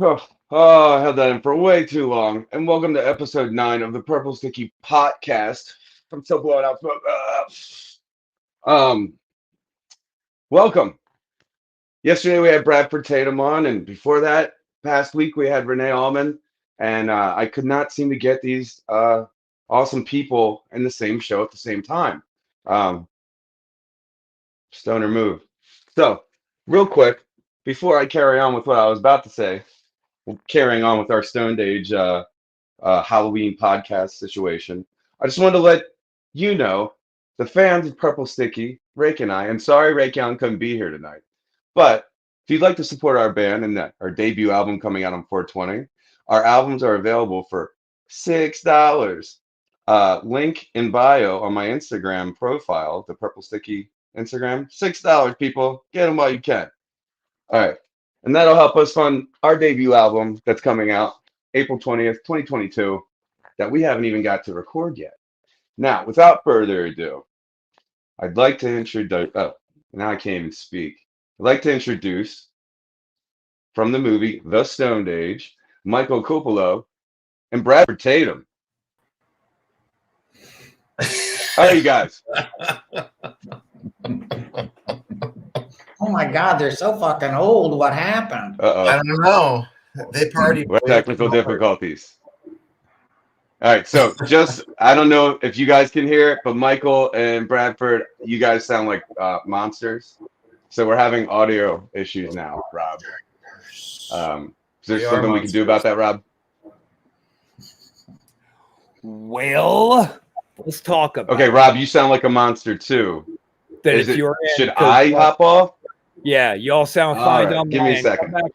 I held that in for way too long. And welcome to episode 9 of the Purple Sticky Podcast. I'm still blowing out smoke. Um, welcome. Yesterday we had Bradford Tatum on, and before that, past week we had Renee Allman. And I could not seem to get these awesome people in the same show at the same time. Um, Stoner move. So, real quick, before I carry on with what I was about to say, carrying on with our Stoned Age Halloween podcast situation. I just wanted to let you know, the fans of Purple Sticky, Rake and I, and sorry Rake Young couldn't be here tonight, but if you'd like to support our band and our debut album coming out on 420, our albums are available for $6. Link in bio on my Instagram profile, the Purple Sticky Instagram. $6, people. Get them while you can. All right. And that'll help us fund our debut album that's coming out April 20th, 2022, that we haven't even got to record yet. Now, without further ado, I'd like to introduce, now I can't even speak. I'd like to introduce, from the movie The Stoned Age, Michael Kopelow and Bradford Tatum. How are you guys? Oh my God, they're so fucking old. What happened? I don't know. They partied. What technical difficulties? All right, so I don't know if you guys can hear it, but Michael and Bradford, you guys sound like monsters. So we're having audio issues now, Rob. Is there something we can do about that, Rob? Well, let's talk about Okay, Rob, you sound like a monster too. Should I hop off? Yeah, y'all sound fine. Right, give me a second. Come back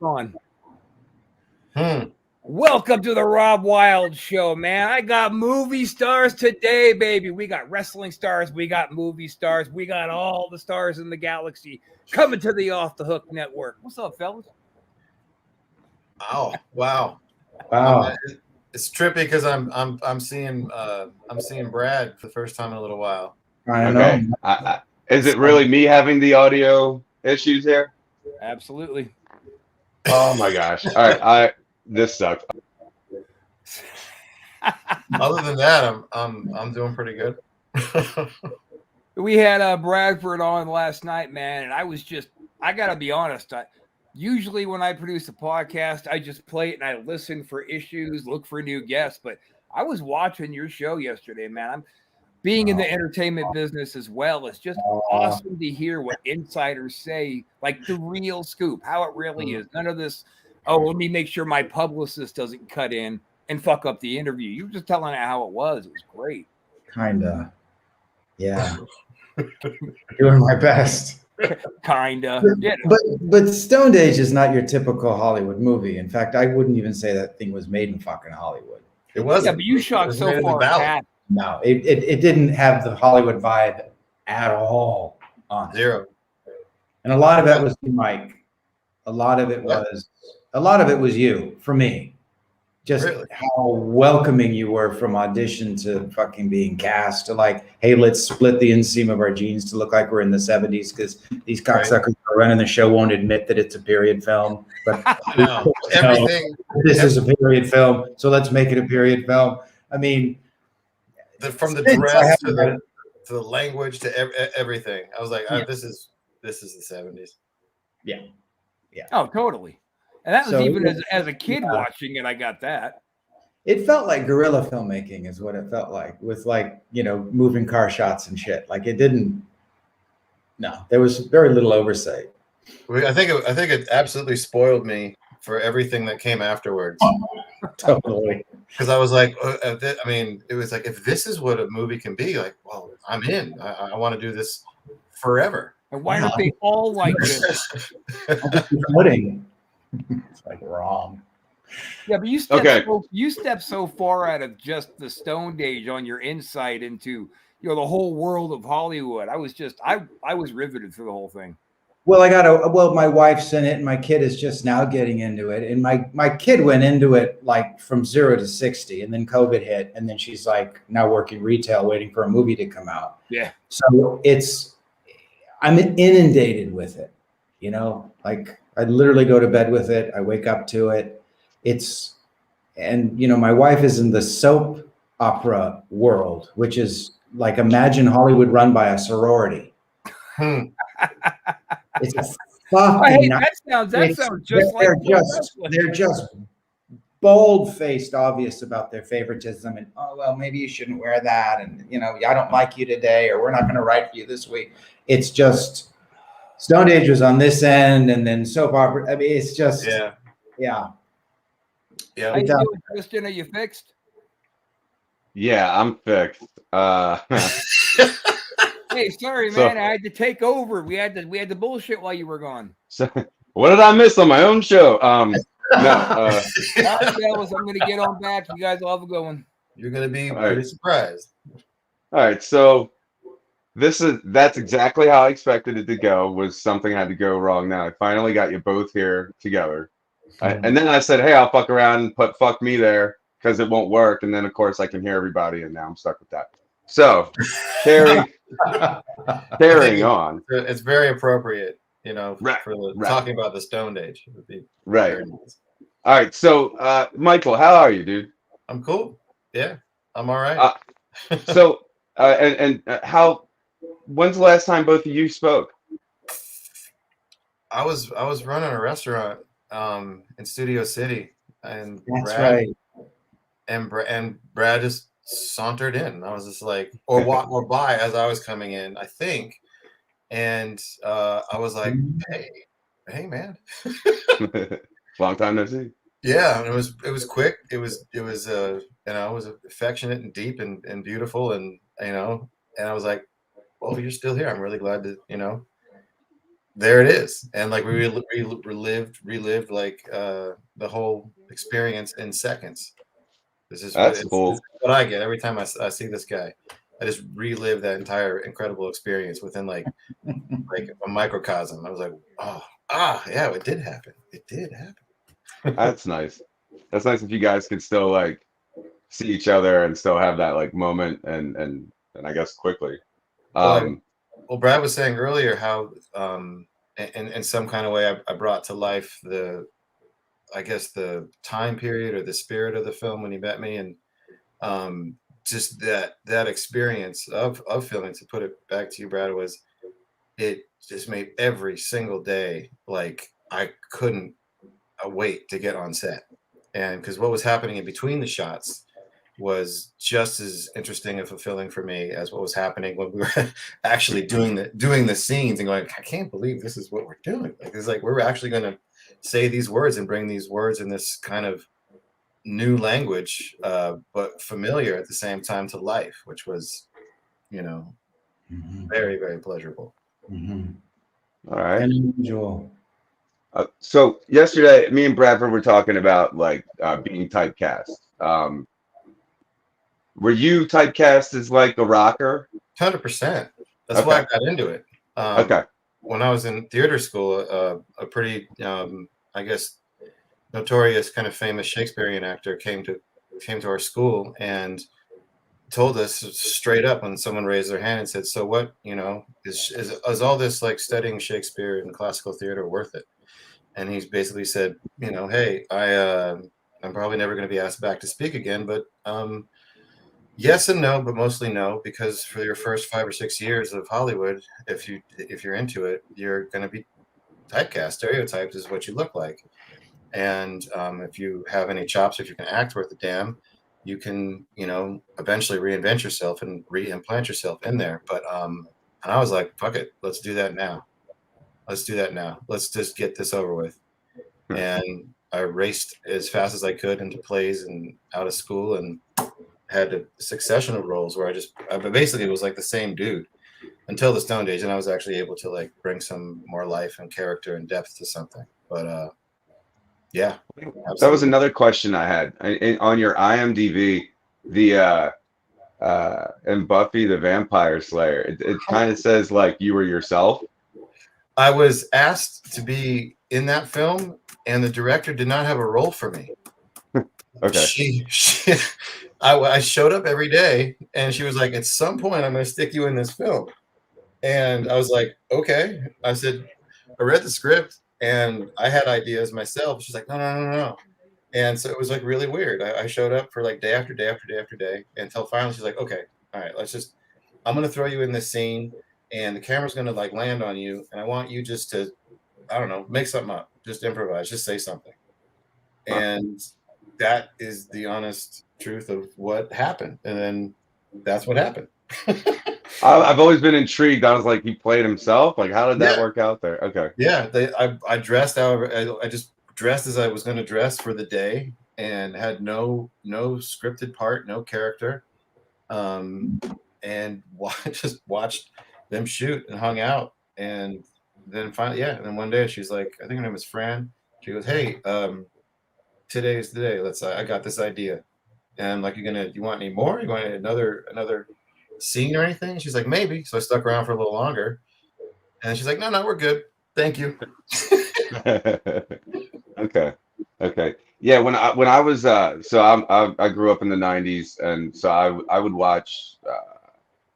on. Welcome to the Rob Wild Show, man. I got movie stars today, baby. We got wrestling stars. We got movie stars. We got all the stars in the galaxy coming to the Off the Hook Network. What's up, fellas? Oh, wow. It's trippy because I'm seeing Brad for the first time in a little while. I know. Is it really me having the audio issues here? Absolutely. Oh my gosh! All right, this sucks. Other than that, I'm doing pretty good. We had Bradford on last night, man, and I gotta be honest. Usually when I produce a podcast, I just play it and I listen for issues, look for new guests. But I was watching your show yesterday, man. I'm being in the entertainment business as well. It's just awesome to hear what insiders say, like the real scoop, how it really is. None of this, let me make sure my publicist doesn't cut in and fuck up the interview. You were just telling it how it was. It was great. Kinda. Yeah. Doing my best. Kinda. Yeah. But Stoned Age is not your typical Hollywood movie. In fact, I wouldn't even say that thing was made in fucking Hollywood. It wasn't. Yeah, but you shot so far past. No, it didn't have the Hollywood vibe at all on it. Zero. And a lot of that was Mike. A lot of it was you, for me. Just really? How welcoming you were from audition to fucking being cast to like, hey, let's split the inseam of our jeans to look like we're in the 70s because these cocksuckers who are running the show won't admit that it's a period film. But this is a period film, so let's make it a period film. I mean, from the dress to the language to everything. I was like, this is the 70s. Yeah. Oh, totally. And that was even as a kid watching it, I got that. It felt like guerrilla filmmaking is what it felt like, with like, moving car shots and shit. Like it didn't. No, there was very little oversight. I think it absolutely spoiled me for everything that came afterwards. Totally. Because I was like, it was like, if this is what a movie can be, like, well, I'm in. I want to do this forever. And why don't they all like this? It's like wrong. Yeah, but you stepped so far out of just the Stoned Age on your insight into the whole world of Hollywood. I was riveted through the whole thing. Well, my wife's in it, and my kid is just now getting into it. And my kid went into it like from 0 to 60, and then COVID hit, and then she's like now working retail, waiting for a movie to come out. Yeah. So I'm inundated with it. Like I literally go to bed with it. I wake up to it. it's, and you know, my wife is in the soap opera world, which is like, imagine Hollywood run by a sorority. Hmm. It's a Oh, hey, fucking, that sounds just like they're just bold-faced, obvious about their favoritism, and oh well, maybe you shouldn't wear that, and you know, I don't like you today, or we're not going to write for you this week. It's just Stone Age was on this end, and then soap opera. I mean, it's just Yeah. yeah. How you doing, Tristan? Are you fixed? Yeah, I'm fixed. Hey, sorry, So- man. I had to take over. We had the bullshit while you were gone. So, what did I miss on my own show? No. All right, fellas, I'm gonna get on back. You guys will have a good one. You're gonna be All pretty right. surprised. All right, so that's exactly how I expected it to go. Was something had to go wrong. Now I finally got you both here together, and then I said, "Hey, I'll fuck around and put fuck me there because it won't work." And then of course I can hear everybody, and now I'm stuck with that. So, carrying on. It's very appropriate, you know, Right, for right. talking about the Stone Age. It would be Right. very nice. All right. So, Michael, how are you, dude? I'm cool. Yeah, I'm all right. So, how? When's the last time both of you spoke? I was running a restaurant in Studio City, and That's right. and Brad just sauntered in. I was just like, or walked or by as I was coming in, I think, and I was like, hey, man. Long time no see. Yeah, and it was quick. It was you know, it was affectionate and deep and beautiful, and you know, and I was like, well, you're still here. I'm really glad to, you know, there it is. And like we relived like the whole experience in seconds. That's cool. This is what I get every time I see this guy. I just relive that entire incredible experience within like a microcosm. I was like, yeah, it did happen. It did happen. That's nice. That's nice if you guys can still like see each other and still have that like moment and I guess quickly. Well, Brad was saying earlier how in some kind of way I brought to life I guess the time period or the spirit of the film when he met me, and just that experience of filming, to put it back to you, Brad, was it just made every single day like I couldn't wait to get on set. And because what was happening in between the shots was just as interesting and fulfilling for me as what was happening when we were actually doing the scenes and going, I can't believe this is what we're doing. Like it's like we're actually going to say these words and bring these words in this kind of new language, but familiar at the same time to life, which was, you know, very, very pleasurable. All right. Unusual. So yesterday, me and Bradford were talking about like being typecast. Were you typecast as like a rocker? 100%. That's why I got into it. Okay. When I was in theater school, a pretty, I guess, notorious kind of famous Shakespearean actor came to our school and told us straight up when someone raised their hand and said, "So what? You know, is all this like studying Shakespeare and classical theater worth it?" And he's basically said, you know, hey, I'm probably never going to be asked back to speak again, but yes and no, but mostly no, because for your first 5 or 6 years of Hollywood, if you're into it, you're going to be typecast. Stereotyped is what you look like. And if you have any chops, if you can act worth a damn, you can, you know, eventually reinvent yourself and reimplant yourself in there. But and I was like, fuck it, let's do that now. Let's do that now. Let's just get this over with. And I raced as fast as I could into plays and out of school and had a succession of roles where I basically was like the same dude until the Stone Age, and I was actually able to like bring some more life and character and depth to something. But yeah, absolutely. That was another question I had on your IMDb. The and Buffy the Vampire Slayer. It kind of says like you were yourself. I was asked to be in that film, and the director did not have a role for me. Okay. I showed up every day, and she was like, "At some point, I'm going to stick you in this film." And I was like, "Okay." I said, I read the script, and I had ideas myself. She's like, "No. And so it was like really weird. I showed up for like day after day after day after day until finally she's like, okay, all right, I'm going to throw you in this scene and the camera's going to like land on you. And I want you just to, I don't know, make something up, just improvise, just say something. And that is the honest truth of what happened. And then that's what happened. I've always been intrigued. I was like, he played himself. Like, how did that work out there? Okay. Yeah, I dressed however I just dressed as I was going to dress for the day, and had no scripted part, no character, and just watched them shoot and hung out, and then finally, and then one day she's like, I think her name is Fran. She goes, hey, today's the day. I got this idea, and I'm like, you want any more? You want another scene or anything? She's like, maybe. So I stuck around for a little longer. And she's like, no, we're good. Thank you. Okay. Yeah, when I was I grew up in the 90s, and so I would watch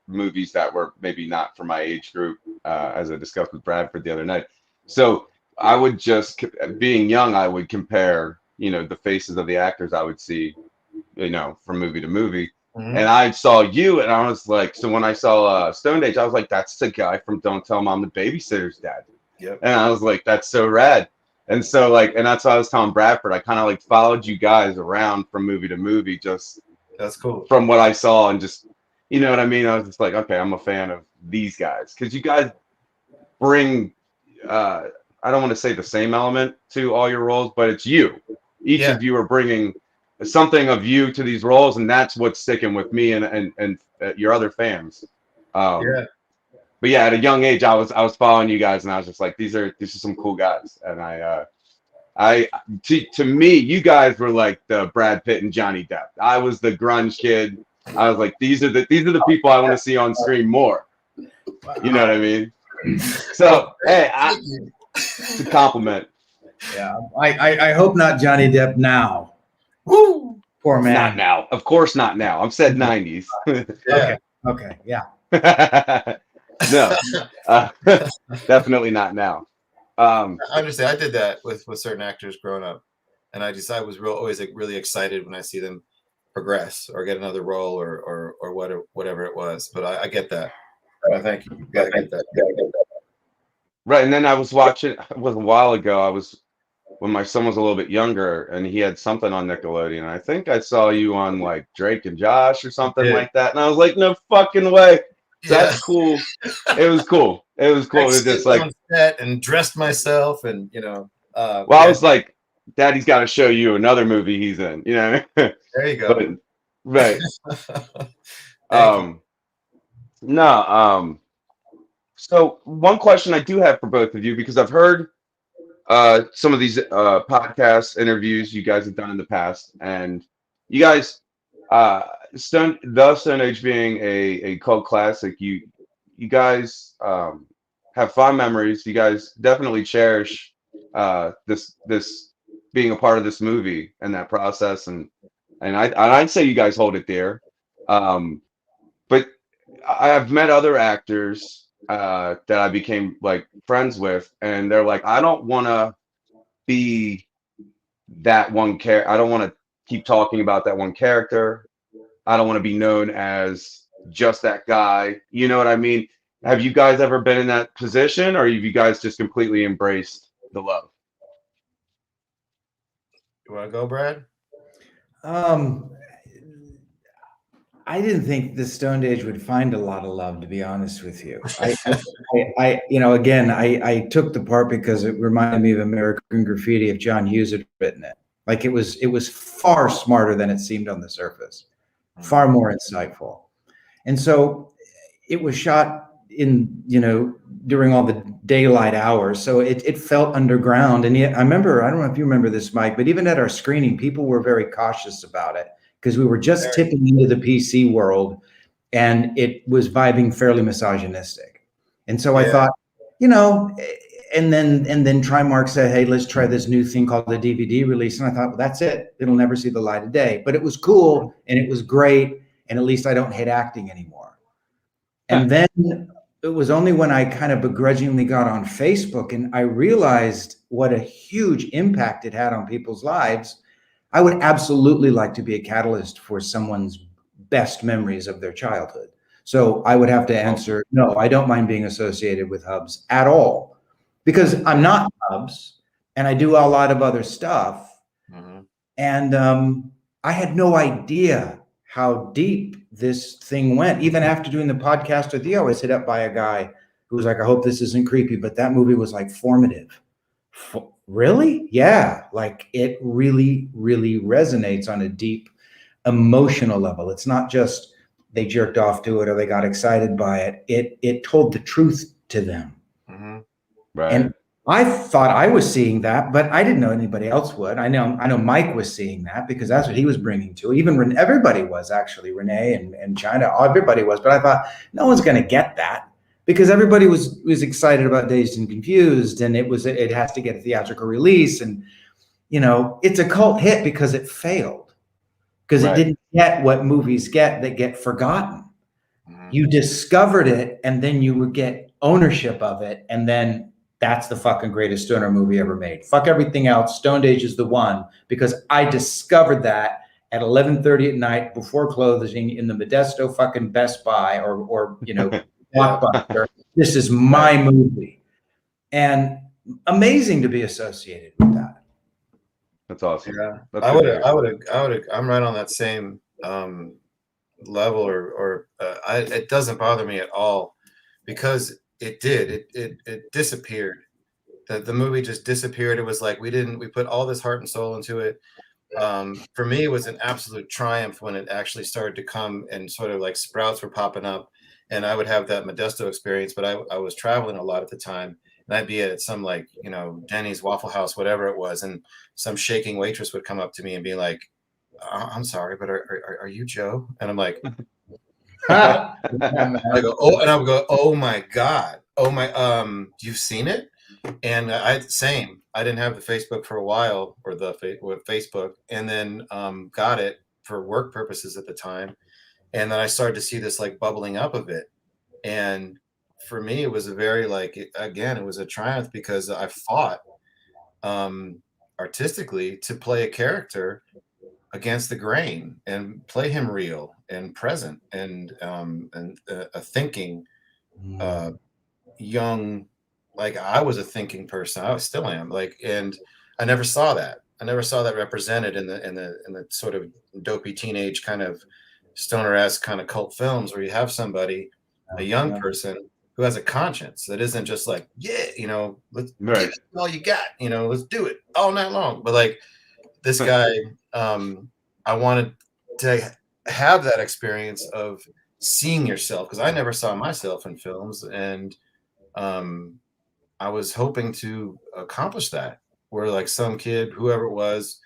movies that were maybe not for my age group, as I discussed with Bradford the other night. So I would just, being young, I would compare, the faces of the actors I would see, from movie to movie. Mm-hmm. And I saw you, and I was like, so when I saw Stoned Age, I was like, that's the guy from Don't Tell Mom the Babysitter's Dad. Yep. And I was like, that's so rad. And so and that's why I was telling Bradford, I kind of like followed you guys around from movie to movie, just that's cool from what I saw, and just, you know what I mean? I was just like, okay, I'm a fan of these guys, because you guys bring, I don't want to say the same element to all your roles, but it's you. Each of you are bringing something of you to these roles, and that's what's sticking with me and your other fans. But yeah, at a young age, I was following you guys, and I was just like, these are some cool guys. And to me, you guys were like the Brad Pitt and Johnny Depp. I was the grunge kid. I was like, these are the people I want to see on screen more. You know what I mean? So hey, it's a compliment. Yeah, I hope not Johnny Depp now. Woo! Poor man. Not now. Of course not now. I've said 90s. Okay. Yeah. No, definitely not now. I understand. I did that with certain actors growing up, and I was always like really excited when I see them progress or get another role or whatever it was. But I get that. Thank you. I get that. Right, and then I was watching. It was a while ago. When my son was a little bit younger, and he had something on Nickelodeon. I think I saw you on like Drake and Josh or something like that, and I was like, no fucking way. That's cool. It was cool. It was just like on set and dressed myself, and I was like, Daddy's got to show you another movie he's in. You know. There you go. Right. So one question I do have for both of you, because I've heard some of these podcast interviews you guys have done in the past, and you guys, Stone Age being a cult classic, you guys have fond memories. You guys definitely cherish this being a part of this movie and that process, and I'd say you guys hold it dear. But I've met other actors that I became like friends with, and they're like, I don't want to be that one character. I don't want to keep talking about that one character. I don't want to be known as just that guy. You know what I mean? Have you guys ever been in that position, or have you guys just completely embraced the love? You want to go, Brad? I didn't think the Stoned Age would find a lot of love, to be honest with you. I took the part because it reminded me of American Graffiti if John Hughes had written it. Like it was far smarter than it seemed on the surface, far more insightful. And so it was shot during all the daylight hours. So it felt underground. And yet I remember, I don't know if you remember this, Mike, but even at our screening, people were very cautious about it, because we were just tipping into the PC world, and it was vibing fairly misogynistic. And so I thought, and then Trimark said, hey, let's try this new thing called the DVD release. And I thought, well, that's it. It'll never see the light of day. But it was cool, and it was great. And at least I don't hate acting anymore. And then it was only when I kind of begrudgingly got on Facebook and I realized what a huge impact it had on people's lives. I would absolutely like to be a catalyst for someone's best memories of their childhood. So I would have to answer, no, I don't mind being associated with Hubs at all, because I'm not Hubs and I do a lot of other stuff. Mm-hmm. And I had no idea how deep this thing went. Even after doing the podcast with you, I was hit up by a guy who was like, I hope this isn't creepy, but that movie was like formative. Really? Yeah. Like it really, really resonates on a deep emotional level. It's not just they jerked off to it or they got excited by it. It told the truth to them. Mm-hmm. Right. And I thought I was seeing that, but I didn't know anybody else would. I know Mike was seeing that because that's what he was bringing to it. Even everybody was actually, Renee and China, everybody was. But I thought no one's going to get that because everybody was excited about Dazed and Confused, and it has to get a theatrical release, and it's a cult hit because it failed, because it didn't get what movies get that get forgotten. Mm-hmm. You discovered it, and then you would get ownership of it, and then that's the fucking greatest stoner movie ever made. Fuck everything else. Stoned Age is the one, because I discovered that at 11:30 at night before closing in the Modesto fucking Best Buy or Blockbuster. This is my movie, and amazing to be associated with that. That's awesome. Yeah, That's I good to would. hear. I'm right on that same level, or it doesn't bother me at all, because it disappeared. The movie just disappeared. It was like we put all this heart and soul into it. For me, it was an absolute triumph when it actually started to come and sort of like sprouts were popping up, and I would have that Modesto experience. But I was traveling a lot at the time, and I'd be at some like Denny's, Waffle House, whatever it was, and some shaking waitress would come up to me and be like, I'm sorry, but are you Joe? And I'm like, I go, oh, and I would go, oh my God, oh my, you've seen it? And I didn't have the Facebook for a while, or with Facebook, and then got it for work purposes at the time, and then I started to see this like bubbling up of it, and for me it was a very it was a triumph, because I fought artistically to play a character against the grain and play him real and present and a thinking young, like I was a thinking person. I still am, and I never saw that. I never saw that represented in the sort of dopey teenage kind of stoner-esque kind of cult films, where you have somebody, a young person who has a conscience that isn't just like, let's give it all you got, let's do it all night long. But like this guy, I wanted to have that experience of seeing yourself, because I never saw myself in films, and I was hoping to accomplish that, where like some kid, whoever it was,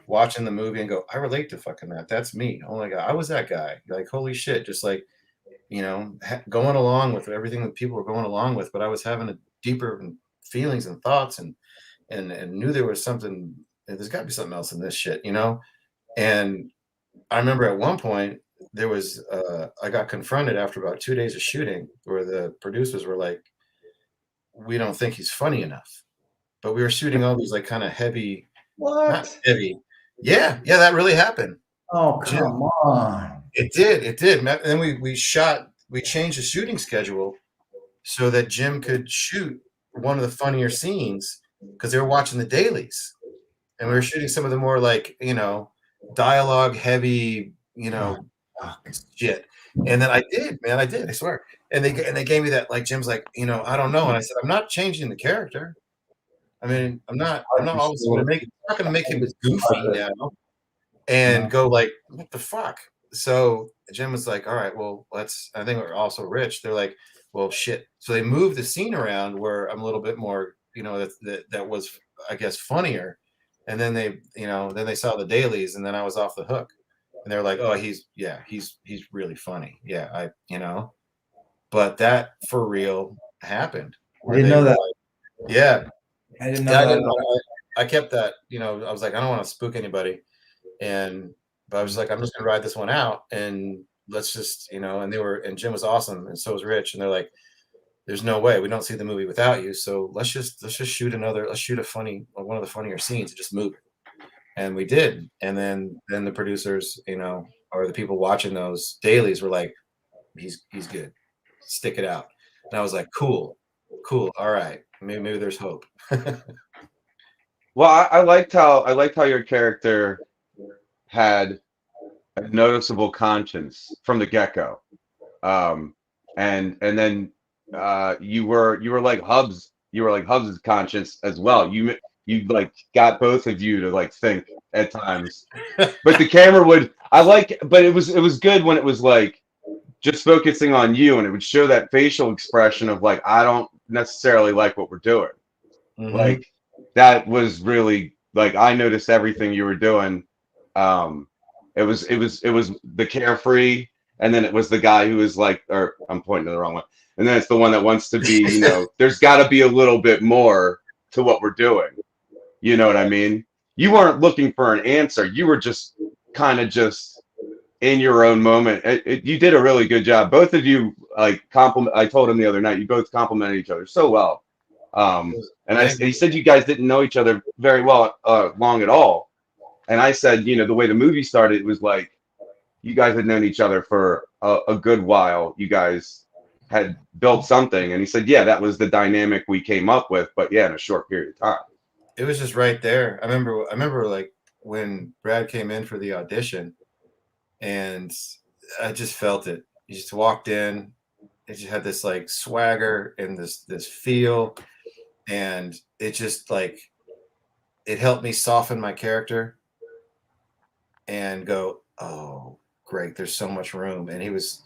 watching the movie and go, I relate to fucking that. That's me. Oh my God, I was that guy. Like, holy shit. Just like, going along with everything that people were going along with, but I was having a deeper feelings and thoughts, and knew there was something, there's got to be something else in this shit, And I remember at one point there was, I got confronted after about 2 days of shooting, where the producers were like, we don't think he's funny enough. But we were shooting all these like kind of heavy, not heavy. Yeah, that really happened. Oh, come on. It did. And then we changed the shooting schedule so that Jim could shoot one of the funnier scenes, because they were watching the dailies. And we were shooting some of the more like, dialogue heavy, shit. And then I did, I swear. And they gave me that, like, Jim's like, I don't know. And I said, I'm not changing the character. I mean, I'm not always going to make him goofy now and go like, what the fuck? So Jim was like, all right, well, I think we're also rich. They're like, well, shit. So they moved the scene around where I'm a little bit more, that was, I guess, funnier. And then they saw the dailies, and then I was off the hook. And they're like, oh, he's really funny. Yeah, but that for real happened. I didn't know that. Yeah. I didn't know that. I kept that, I was like, I don't want to spook anybody. But I was like, I'm just gonna ride this one out, and let's just, and Jim was awesome, and so was Rich. And they're like, there's no way we don't see the movie without you. So let's just shoot one of the funnier scenes and just move it. And we did. And then the producers, or the people watching those dailies were like, he's good. Stick it out. And I was like, cool. All right. Maybe there's hope. Well, I liked how your character had a noticeable conscience from the get-go. And then you were like Hubs's conscience as well. You like got both of you to like think at times. But the camera would but it was good when it was like just focusing on you, and it would show that facial expression of like, I don't necessarily like what we're doing. Mhm. Like that was really like I noticed everything you were doing. It was the carefree, and then it was the guy who was like, or I'm pointing to the wrong one, and then it's the one that wants to be, there's got to be a little bit more to what we're doing. You know what I mean? You weren't looking for an answer. You were just kind of just in your own moment. You did a really good job. Both of you like compliment. I told him the other night, you both complimented each other so well. And he said you guys didn't know each other very well, long at all. And I said, the way the movie started, it was like you guys had known each other for a good while. You guys had built something. And he said, yeah, that was the dynamic we came up with. But yeah, in a short period of time. It was just right there. I remember like when Brad came in for the audition, and I just felt it. He just walked in. It just had this like swagger and this feel, and it just like it helped me soften my character and go, oh, great, there's so much room. And he was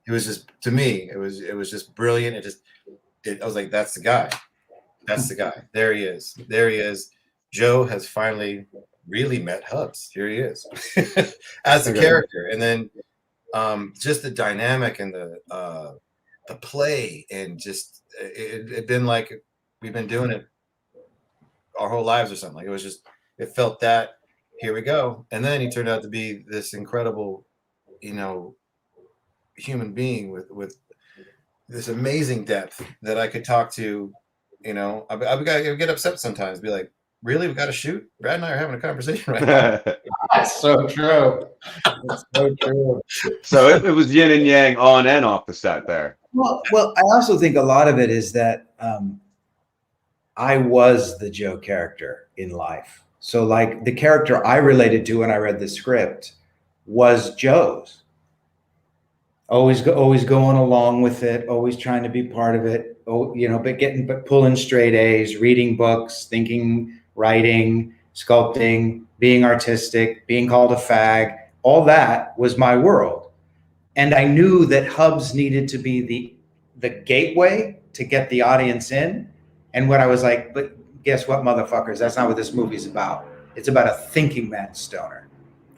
just, to me, it was just brilliant. I was like, that's the guy. There he is. Joe has finally really met Hubs. Here he is as a character. And then just the dynamic and the play, and just it been like we've been doing it our whole lives or something. Like it felt that here we go. And then he turned out to be this incredible, human being with this amazing depth that I could talk to. I would get upset sometimes, be like, really, we got to shoot? Brad and I are having a conversation right now. That's so true. That's so true. So it was yin and yang on and off the set there. Well, I also think a lot of it is that I was the Joe character in life. So like the character I related to when I read the script was Joe's. Always going along with it, always trying to be part of it. But pulling straight A's, reading books, thinking, writing, sculpting, being artistic, being called a fag. All that was my world. And I knew that Hubs needed to be the gateway to get the audience in. And when I was like, but guess what, motherfuckers? That's not what this movie's about. It's about a thinking man stoner.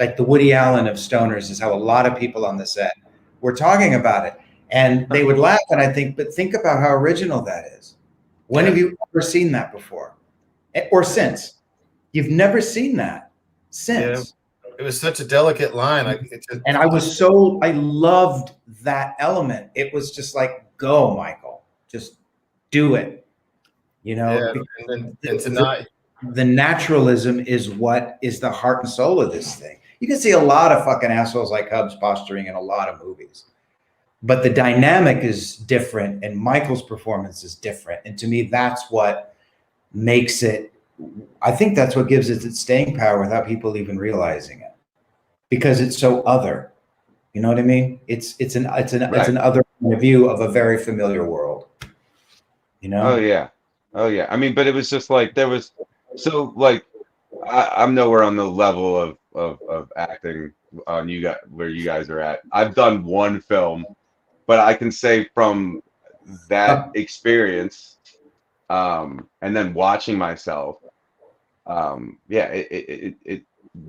Like the Woody Allen of stoners is how a lot of people on the set were talking about it. And they would laugh, and I think, but think about how original that is. When have you ever seen that before? Or since? You've never seen that since. Yeah. It was such a delicate line. And I loved that element. It was just like, go, Michael, just do it. The naturalism is what is the heart and soul of this thing. You can see a lot of fucking assholes like Hubs posturing in a lot of movies, but the dynamic is different, and Michael's performance is different. And to me, that's what makes it. I think that's what gives it its staying power without people even realizing it, because it's so other. You know what I mean? It's an other point of view of a very familiar world. Oh yeah. I mean, but it was just like I'm nowhere on the level of acting on you guys where you guys are at. I've done one film, but I can say from that experience, and then watching myself, it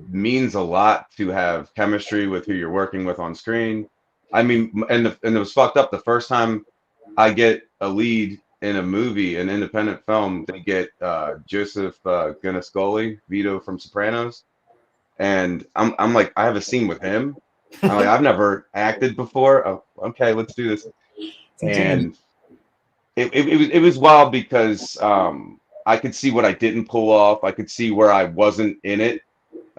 means a lot to have chemistry with who you're working with on screen. I mean, and it was fucked up the first time I get a lead in a movie, an independent film. They get Joseph Ganiscoli, Vito from Sopranos, and I'm like, I have a scene with him. I'm like, I've never acted before. Oh, okay, let's do this. And it was wild because I could see what I didn't pull off. I could see where I wasn't in it.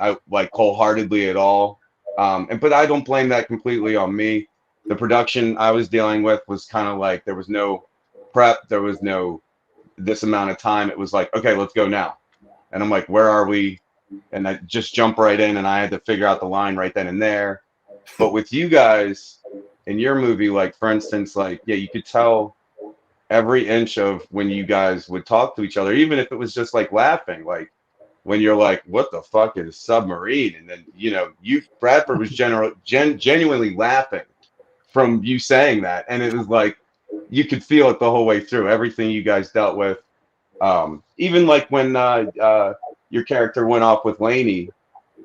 I like wholeheartedly at all. But I don't blame that completely on me. The production I was dealing with was kind of like there was no prep, there was no this amount of time. It was like, okay, let's go now. And I'm like, where are we? And I just jump right in, and I had to figure out the line right then and there. But with you guys in your movie, like for instance, like yeah, you could tell every inch of when you guys would talk to each other, even if it was just like laughing, like when you're like, what the fuck is submarine? And then, you Bradford was genuinely laughing from you saying that. And it was like, you could feel it the whole way through everything you guys dealt with. Even like when your character went off with Lainey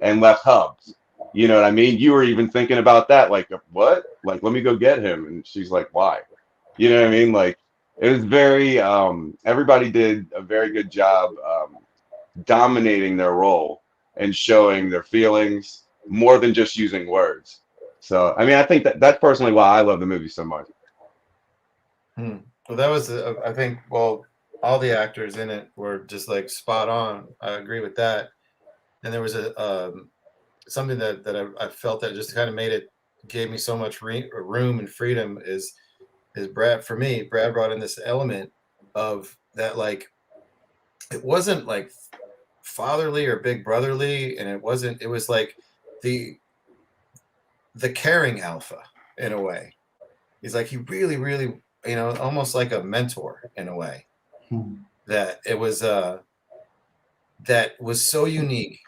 and left Hubs, you know what I mean? You were even thinking about that, like, what? Like, let me go get him. And she's like, why? You know what I mean? Like, it was very, everybody did a very good job dominating their role and showing their feelings more than just using words. So, I mean, I think that's personally why I love the movie so much. Well, that was, I think, well, all the actors in it were just like spot on. I agree with that. And there was something that I felt that just kind of gave me so much room and freedom is Brad. For me, Brad brought in this element of that, like, it wasn't like fatherly or big brotherly, and it was like the caring alpha in a way. He's like, he really, really, almost like a mentor in a way. That it was that was so unique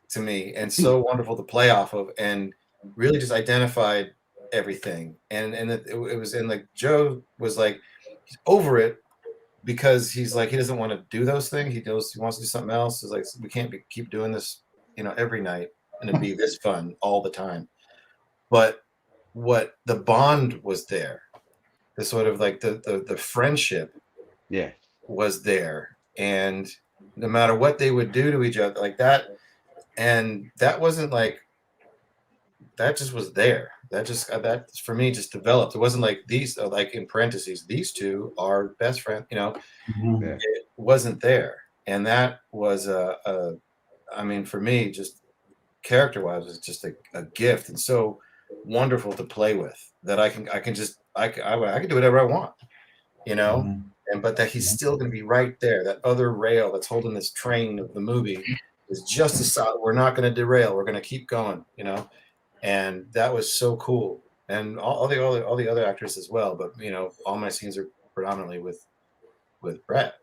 to me and so wonderful to play off of, and really just identified everything. And it was, and like Joe was like, he's over it because he's like, he doesn't want to do those things. He wants to do something else. It's like, we can't keep doing this, every night and it'd be this fun all the time. But what the bond was there, the sort of like the friendship, yeah, was there, and no matter what they would do to each other like that, and that wasn't like, that just was there. That for me just developed. It wasn't like these, like in parentheses, these two are best friends. Yeah. It wasn't there, and that was I mean, for me, just character-wise, it's just a gift, and so wonderful to play with. That I can do whatever I want, and but that he's still going to be right there. That other rail that's holding this train of the movie is just as solid. We're not going to derail. We're going to keep going, and that was so cool. And all the other actors as well. But all my scenes are predominantly with Brett.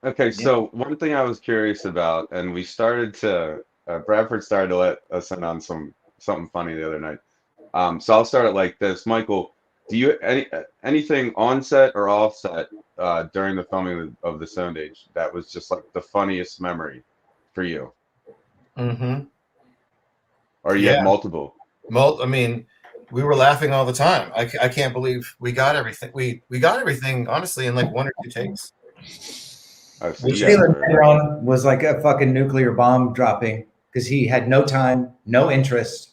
Okay, so one thing I was curious about, and we started to Bradford started to let us in on something funny the other night. So I'll start it like this, Michael. Do you anything on set or off set during the filming of the Stonedage that was just like the funniest memory for you? Mm-hmm. Or you had multiple? I mean, we were laughing all the time. I can't believe we got everything. We got everything, honestly, in like 1 or 2 takes. Taylor Negron was like a fucking nuclear bomb dropping because he had no time, no interest.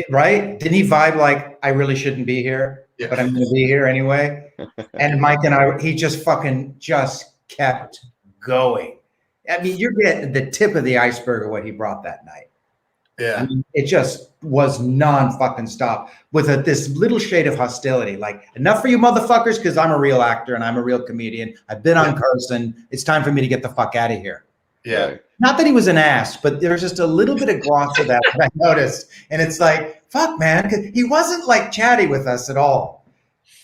Right? Didn't he vibe like, I really shouldn't be here, but I'm going to be here anyway? And Mike and he just kept going. I mean, you're getting the tip of the iceberg of what he brought that night. Yeah. I mean, it just was non-fucking stop with this little shade of hostility. Like, enough for you motherfuckers, because I'm a real actor and I'm a real comedian. I've been on Carson. It's time for me to get the fuck out of here. Yeah. Not that he was an ass, but there's just a little bit of gloss of that I noticed. And it's like, fuck, man, because he wasn't like chatty with us at all.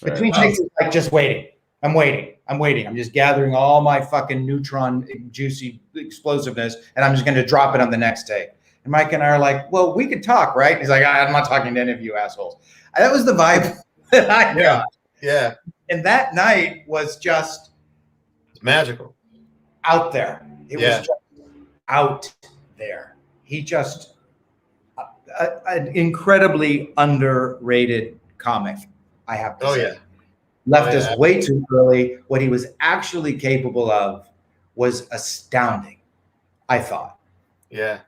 Right. Between takes, it's like, just waiting. I'm waiting. I'm just gathering all my fucking neutron juicy explosiveness, and I'm just going to drop it on the next take. And Mike and I are like, well, we could talk, right? He's like, I'm not talking to any of you assholes. And that was the vibe that I got. Yeah. And that night was just magical. Out there. It was just out there. He just an incredibly underrated comic, I have to say. Left us way too early. What he was actually capable of was astounding, I thought. Yeah.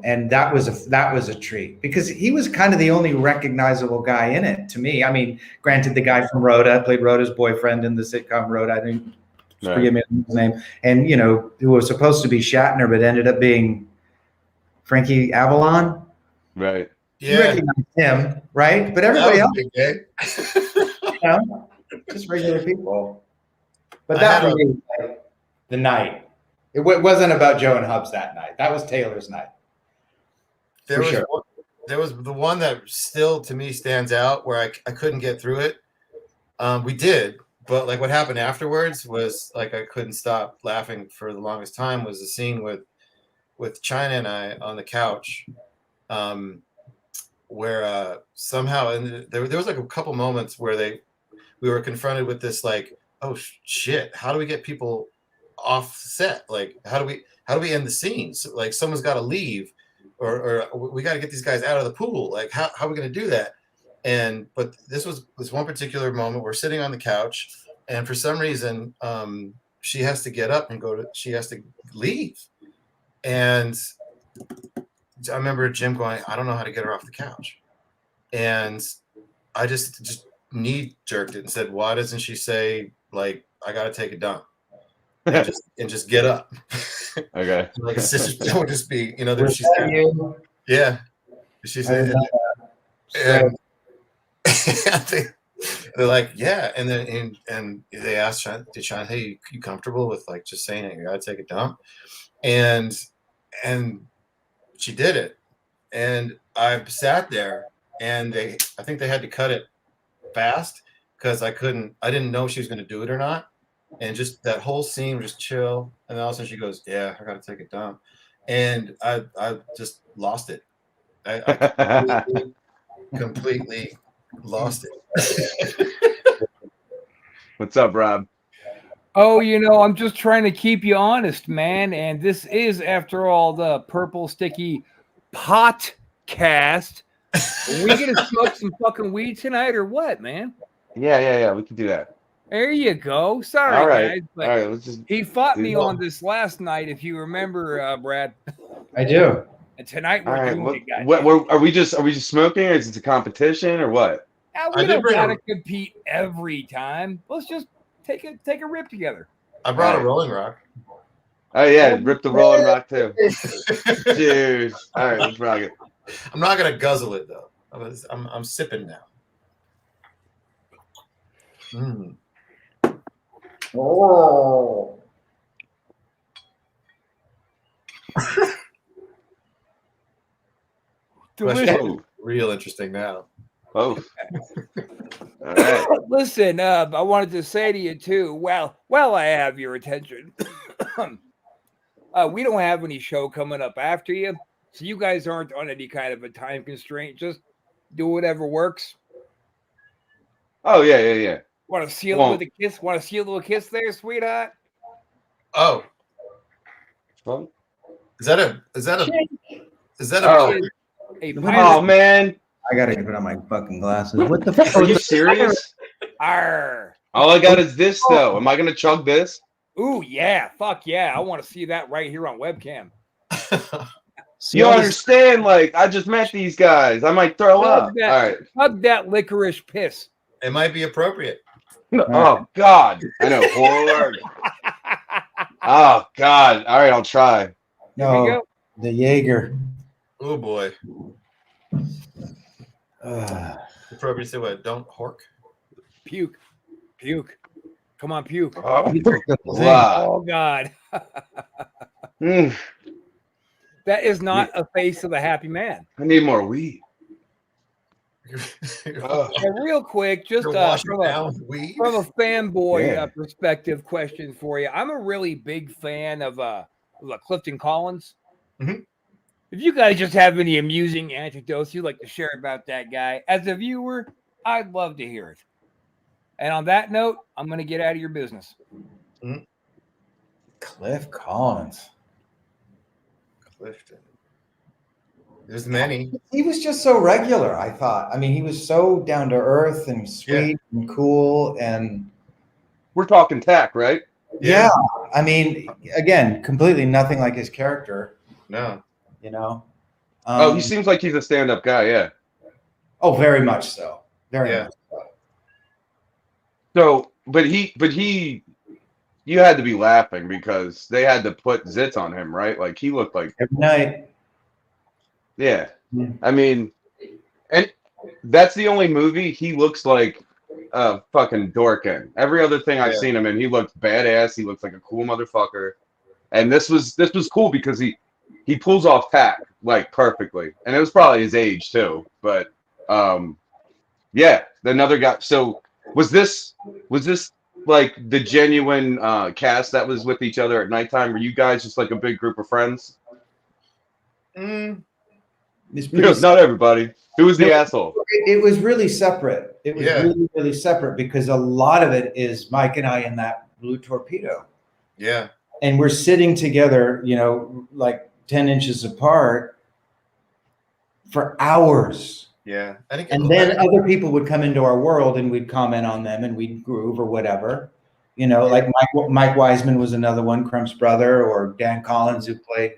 And that was a treat because he was kind of the only recognizable guy in it to me. I mean, granted, the guy from Rhoda played Rhoda's boyfriend in the sitcom Rhoda. I think Right. Forgive me his name, and who was supposed to be Shatner, but ended up being Frankie Avalon. Right. You Yeah, recognize him, right? But that everybody was a else, big day. just regular people. But I that had for me was like the night. It wasn't about Joe and Hubs that night. That was Taylor's night. There For was sure. there was the one that still to me stands out where I couldn't get through it. We did, but like what happened afterwards was like I couldn't stop laughing for the longest time. Was the scene with China and I on the couch, where somehow and there was like a couple moments where we were confronted with this like, oh shit, how do we get people off set? Like how do we end the scenes? Like someone's got to leave, or we got to get these guys out of the pool. Like how are we going to do that? But this one particular moment. We're sitting on the couch, and for some reason, she has to get up and she has to leave. And I remember Jim going, I don't know how to get her off the couch. And I just knee jerked it and said, why doesn't she say, like, I got to take a dump and just get up? Okay. Like, sisters don't just be, that Was she's, that you? yeah. She's, I didn't know and they're like, yeah. And then, and they asked Sean, hey, you comfortable with like just saying it? You got to take a dump. And she did it. And I sat there and I think they had to cut it fast because I didn't know if she was going to do it or not. And just that whole scene was just chill. And then all of a sudden she goes, yeah, I got to take a dump. And I just lost it. I completely lost it. What's up, Rob? Oh, I'm just trying to keep you honest, man. And this is, after all, the Purple Sticky Podcast. Are we gonna smoke some fucking weed tonight or what, man? Yeah. We can do that. There you go. Sorry, All right. guys, but All right. Let's just. he fought me on this last night, if you remember, Brad. I do. And tonight All we're right. doing it, guys. What are we just smoking, or is it a competition, or what? Now, we don't gotta compete every time. Let's just take a rip together. I brought a Rolling Rock. Oh yeah, rip the Rolling Rock too. Cheers. All right, let's rock it. I'm not gonna guzzle it though. I'm sipping now. Oh. Delicious. Real interesting now. Oh. All right. Listen, I wanted to say to you too. Well, I have your attention. We don't have any show coming up after you, so you guys aren't on any kind of a time constraint. Just do whatever works. Oh yeah. Want to seal it with a kiss? Want to seal it with a kiss there, sweetheart? Oh, Well, is that a? Oh. Oh man, I gotta put on my fucking glasses. What the fuck? are you serious? Arr. All I got is this though. Am I gonna chug this? Ooh, yeah. Fuck yeah. I want to see that right here on webcam. You understand? Like, I just met these guys. I might throw up. All right. Hug that licorice piss. It might be appropriate. Oh God, I know. Hard. Oh God. All right, I'll try. No, the Jaeger. Oh boy. Appropriate to say what? Don't hork. Puke. Come on, puke. Wow. Oh God. Mm, That is not a face of a happy man. I need more weed. And real quick, just from a fanboy perspective question for you. I'm a really big fan of Clifton Collins. Mm-hmm. If you guys just have any amusing anecdotes you'd like to share about that guy, as a viewer, I'd love to hear it. And on that note, I'm going to get out of your business. Mm-hmm. Cliff Collins. Clifton. There's many. He was just so regular, I thought. I mean, he was so down to earth and sweet and cool. And we're talking tech, right? Yeah. I mean, again, completely nothing like his character. No. He seems like he's a stand-up guy, yeah. Oh, very much so. Very much so. So, but he you had to be laughing because they had to put zits on him, right? Like he looked like, Every night. yeah. Yeah. I mean, and that's the only movie he looks like a fucking dork in. Every other thing I've Yeah. seen him in, he looked badass. He looks like a cool motherfucker. And this was cool because he pulls off tack like perfectly, and it was probably his age too. But yeah, another guy. So was this like the genuine cast that was with each other at nighttime? Were you guys just like a big group of friends? Mm, It's pretty. Not everybody. Who was No, the asshole? it was really separate. It was Yeah. really, really separate because a lot of it is Mike and I in that blue torpedo. yeah. And we're sitting together, like 10 inches apart for hours. Yeah. I think. And then other people would come into our world and we'd comment on them and we'd groove or whatever. Like Mike Wiseman was another one, Crump's brother, or Dan Collins who played,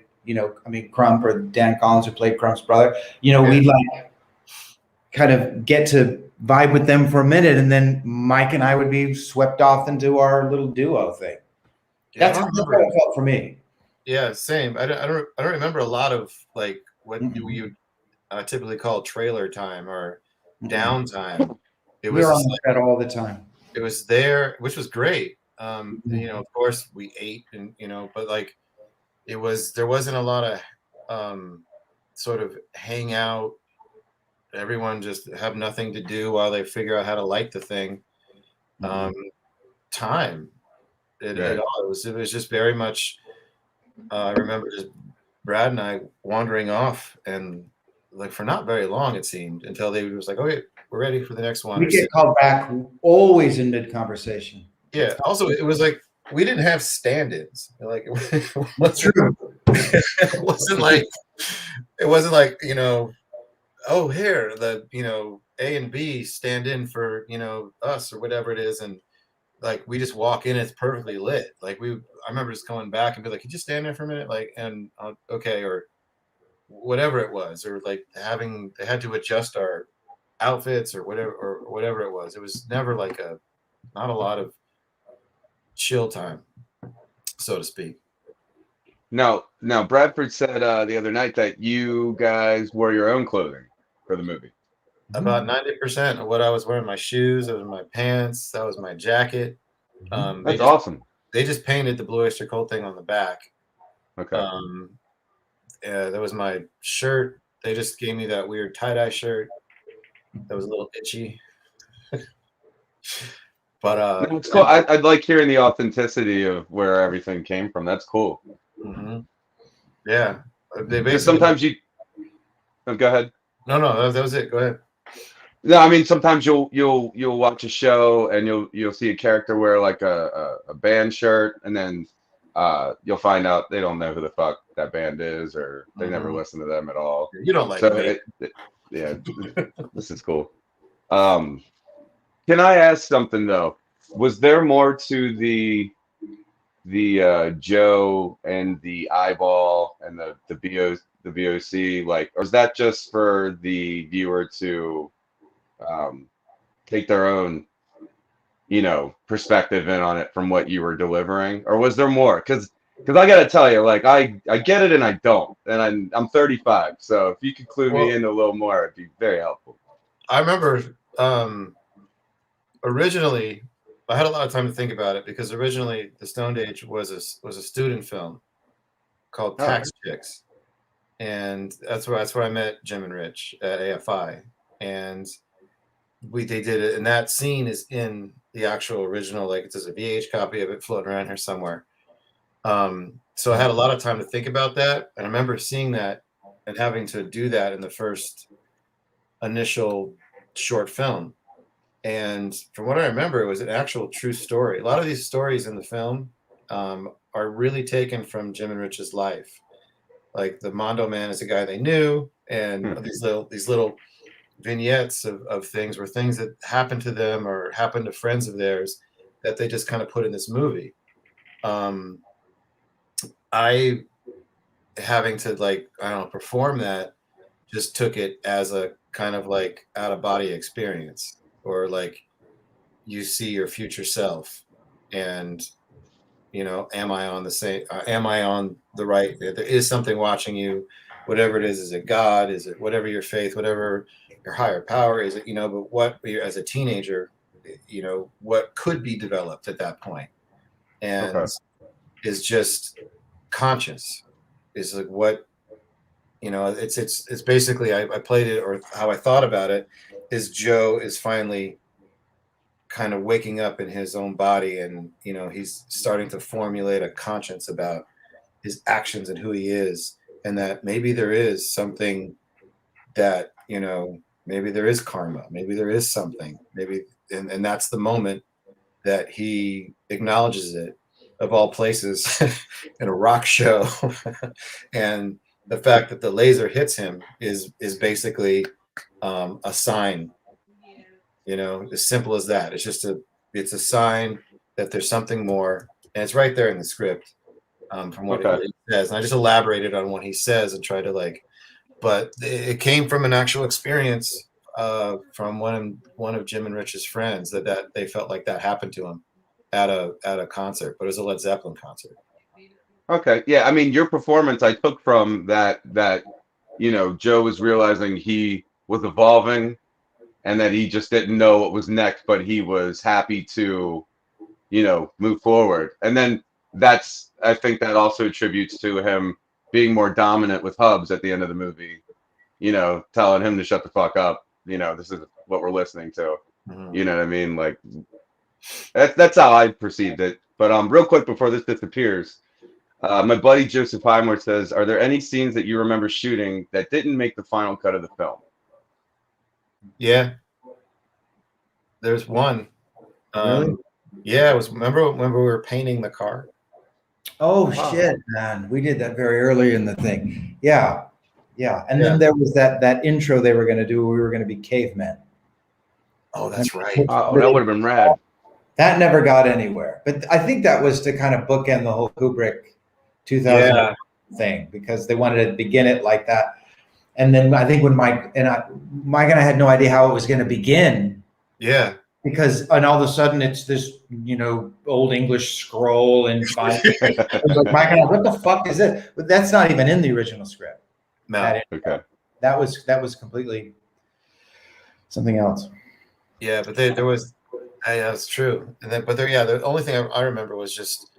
Crump, or Dan Collins who played Crump's brother. We'd like kind of get to vibe with them for a minute, and then Mike and I would be swept off into our little duo thing. Yeah, That's how it felt for me. Yeah, same. I don't remember a lot of like what you typically call trailer time or downtime. It We was were on the set all the time. It was there, which was great. Of course we ate, and but like there wasn't a lot of sort of hang out. Everyone just have nothing to do while they figure out how to light the thing. Time. It was just very much. I remember just Brad and I wandering off, and like for not very long it seemed, until they was like, "Okay, we're ready for the next one." We get called back always in mid conversation. Yeah. Also, it was like we didn't have stand-ins. Like That's true. It wasn't like oh, here the A and B stand in for us or whatever it is, and like we just walk in, it's perfectly lit. Like I remember just going back and be like, could you stand there for a minute, like, and okay, or whatever it was, or like they had to adjust our outfits or whatever it was. It was never like not a lot of chill time, so to speak. Now, Bradford said the other night that you guys wore your own clothing for the movie. About 90% of what I was wearing, my shoes, that was my pants, that was my jacket. That's awesome. They just painted the Blue Oyster Cult thing on the back. Okay. That was my shirt. They just gave me that weird tie-dye shirt that was a little itchy. But it's cool. I'd like hearing the authenticity of where everything came from. That's cool. Mm-hmm. Yeah. Because sometimes you go ahead. No, that was it. Go ahead. No, I mean sometimes you'll watch a show and you'll see a character wear like a band shirt, and then you'll find out they don't know who the fuck that band is, or they never listen to them at all. You don't like me. Yeah, this is cool. Can I ask something though? Was there more to the Joe and the eyeball and the VOC, like, or is that just for the viewer to take their own perspective in on it from what you were delivering, or was there more? Because I gotta tell you, like, I get it and I don't, and I'm 35, so if you could clue me in a little more, it'd be very helpful. I remember originally I had a lot of time to think about it, because originally the Stoned Age was a student film called Tax Chicks, and that's where I met Jim and Rich at AFI, and they did it, and that scene is in the actual original. Like, there's a VH copy of it floating around here somewhere. So I had a lot of time to think about that, and I remember seeing that and having to do that in the first initial short film. And from what I remember, it was an actual true story. A lot of these stories in the film are really taken from Jim and Rich's life. Like, the Mondo Man is a guy they knew, and these little vignettes of things were things that happened to them or happened to friends of theirs that they just kind of put in this movie. I, having to, like, I don't know, perform that, just took it as a kind of like out of body experience, or like you see your future self, and am I on the same? Am I on the right? There is something watching you, whatever it is it God? Is it whatever your faith, whatever your higher power is it? But what as a teenager, what could be developed at that point, and Okay. is just conscious, is like what it's basically I played it, or how I thought about it is Joe is finally kind of waking up in his own body, and he's starting to formulate a conscience about his actions and who he is, and that maybe there is something that maybe there is karma, maybe there is something, maybe and that's the moment that he acknowledges it, of all places, in a rock show. And the fact that the laser hits him is basically a sign, as simple as that. It's a sign that there's something more, and it's right there in the script, from what it says. And I just elaborated on what he says and tried to but it came from an actual experience, from one of Jim and Rich's friends, that they felt like that happened to him at a concert, but it was a Led Zeppelin concert. Okay. Yeah. I mean, your performance, I took from that, Joe was realizing he was evolving and that he just didn't know what was next, but he was happy to, move forward. And then I think that also attributes to him being more dominant with Hubs at the end of the movie, telling him to shut the fuck up. This is what we're listening to. Mm-hmm. You know what I mean? Like, that's how I perceived it. But real quick before this disappears, my buddy Joseph Highmore says, "Are there any scenes that you remember shooting that didn't make the final cut of the film?" Yeah, there's one. Really? Yeah, it was. Remember when we were painting the car? Oh shit, man! We did that very early in the thing. Yeah. And then there was that intro they were going to do. We were going to be cavemen. Oh, that's right. Oh, that would have been rad. That never got anywhere. But I think that was to kind of bookend the whole Kubrick 2000 thing, because they wanted to begin it like that. And then I think when Mike and I had no idea how it was going to begin. Yeah. And all of a sudden it's this, old English scroll and like, Mike and I, what the fuck is this? But that's not even in the original script. No. Okay. That was completely something else. Yeah, but there was, that's true. And then, the only thing I remember was just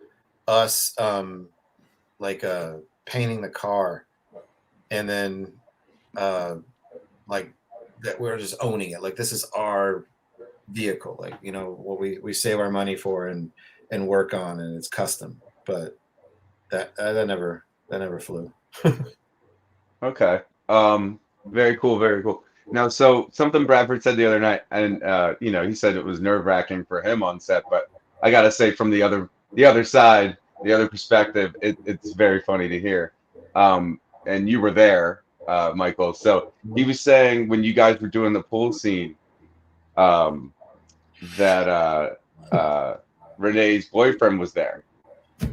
us, painting the car, and then, that we were just owning it. Like, this is our vehicle, what we save our money for and work on, and it's custom. But that never flew. Okay. Very cool. Very cool. Now, so something Bradford said the other night, and he said it was nerve-wracking for him on set, but I gotta say, from the other side, the other perspective, it's very funny to hear. And you were there, Michael. So he was saying when you guys were doing the pool scene, that Renee's boyfriend was there. Do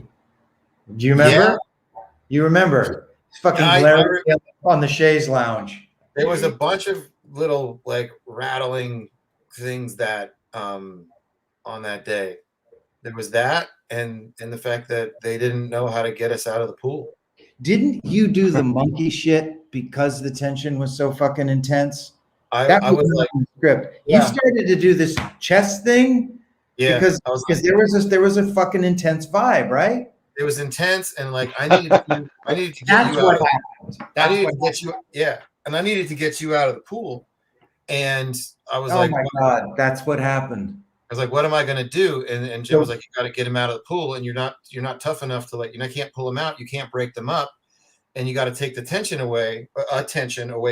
you remember? Yeah. You remember? It's fucking glaring on the chaise lounge. There was a bunch of little rattling things that on that day. There was that, and the fact that they didn't know how to get us out of the pool. Didn't you do the monkey shit because the tension was so fucking intense? I was like, in the script. Yeah. You started to do this chest thing, because there was a fucking intense vibe, right? It was intense, and I needed to get That's you what out. happened. I needed to get you, and I needed to get you out of the pool, and I was oh my god, that's what happened. I was like, what am I going to do? And Jim was like, you got to get him out of the pool, and you're not tough enough to can't pull him out. You can't break them up, and you got to take the tension away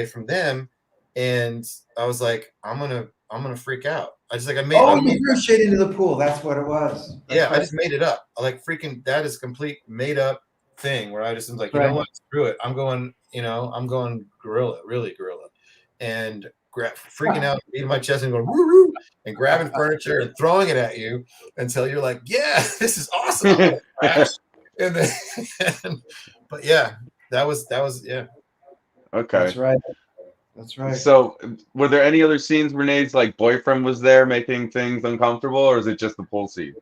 from them. And I was like, I'm gonna freak out. I just you threw shit into the pool. That's what it was. I just made it up. That is a complete made up thing where I just was like, you know what, screw it. I'm going gorilla, really gorilla, and freaking out, beating my chest and going woo woo, and grabbing furniture and throwing it at you until you're like, yeah, this is awesome. And then, but yeah, that was yeah. Okay. That's right. So, were there any other scenes Renee's boyfriend was there making things uncomfortable, or is it just the pool scene?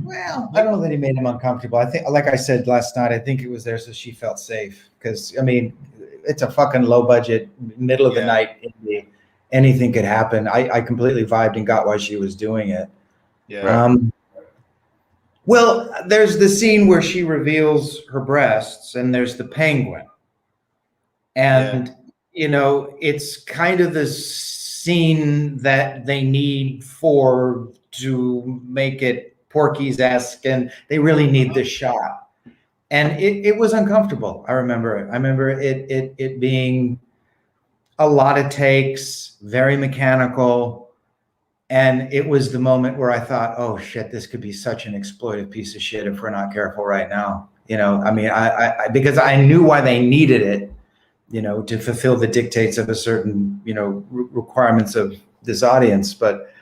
Well, I don't know that he made him uncomfortable. I think, like I said last night, I think it was there so she felt safe. Because I mean, it's a fucking low budget, middle of the night indie. Anything could happen. I completely vibed and got why she was doing it. Yeah. Well, there's the scene where she reveals her breasts, and there's the penguin. And, you know, it's kind of the scene that they need to make it Porky's-esque, and they really need this shot. And it was uncomfortable. I remember it. I remember it being a lot of takes, very mechanical. And it was the moment where I thought, oh shit, this could be such an exploitive piece of shit if we're not careful right now. You know, I mean, I because I knew why they needed it, you know, to fulfill the dictates of a certain, you know, requirements of this audience. But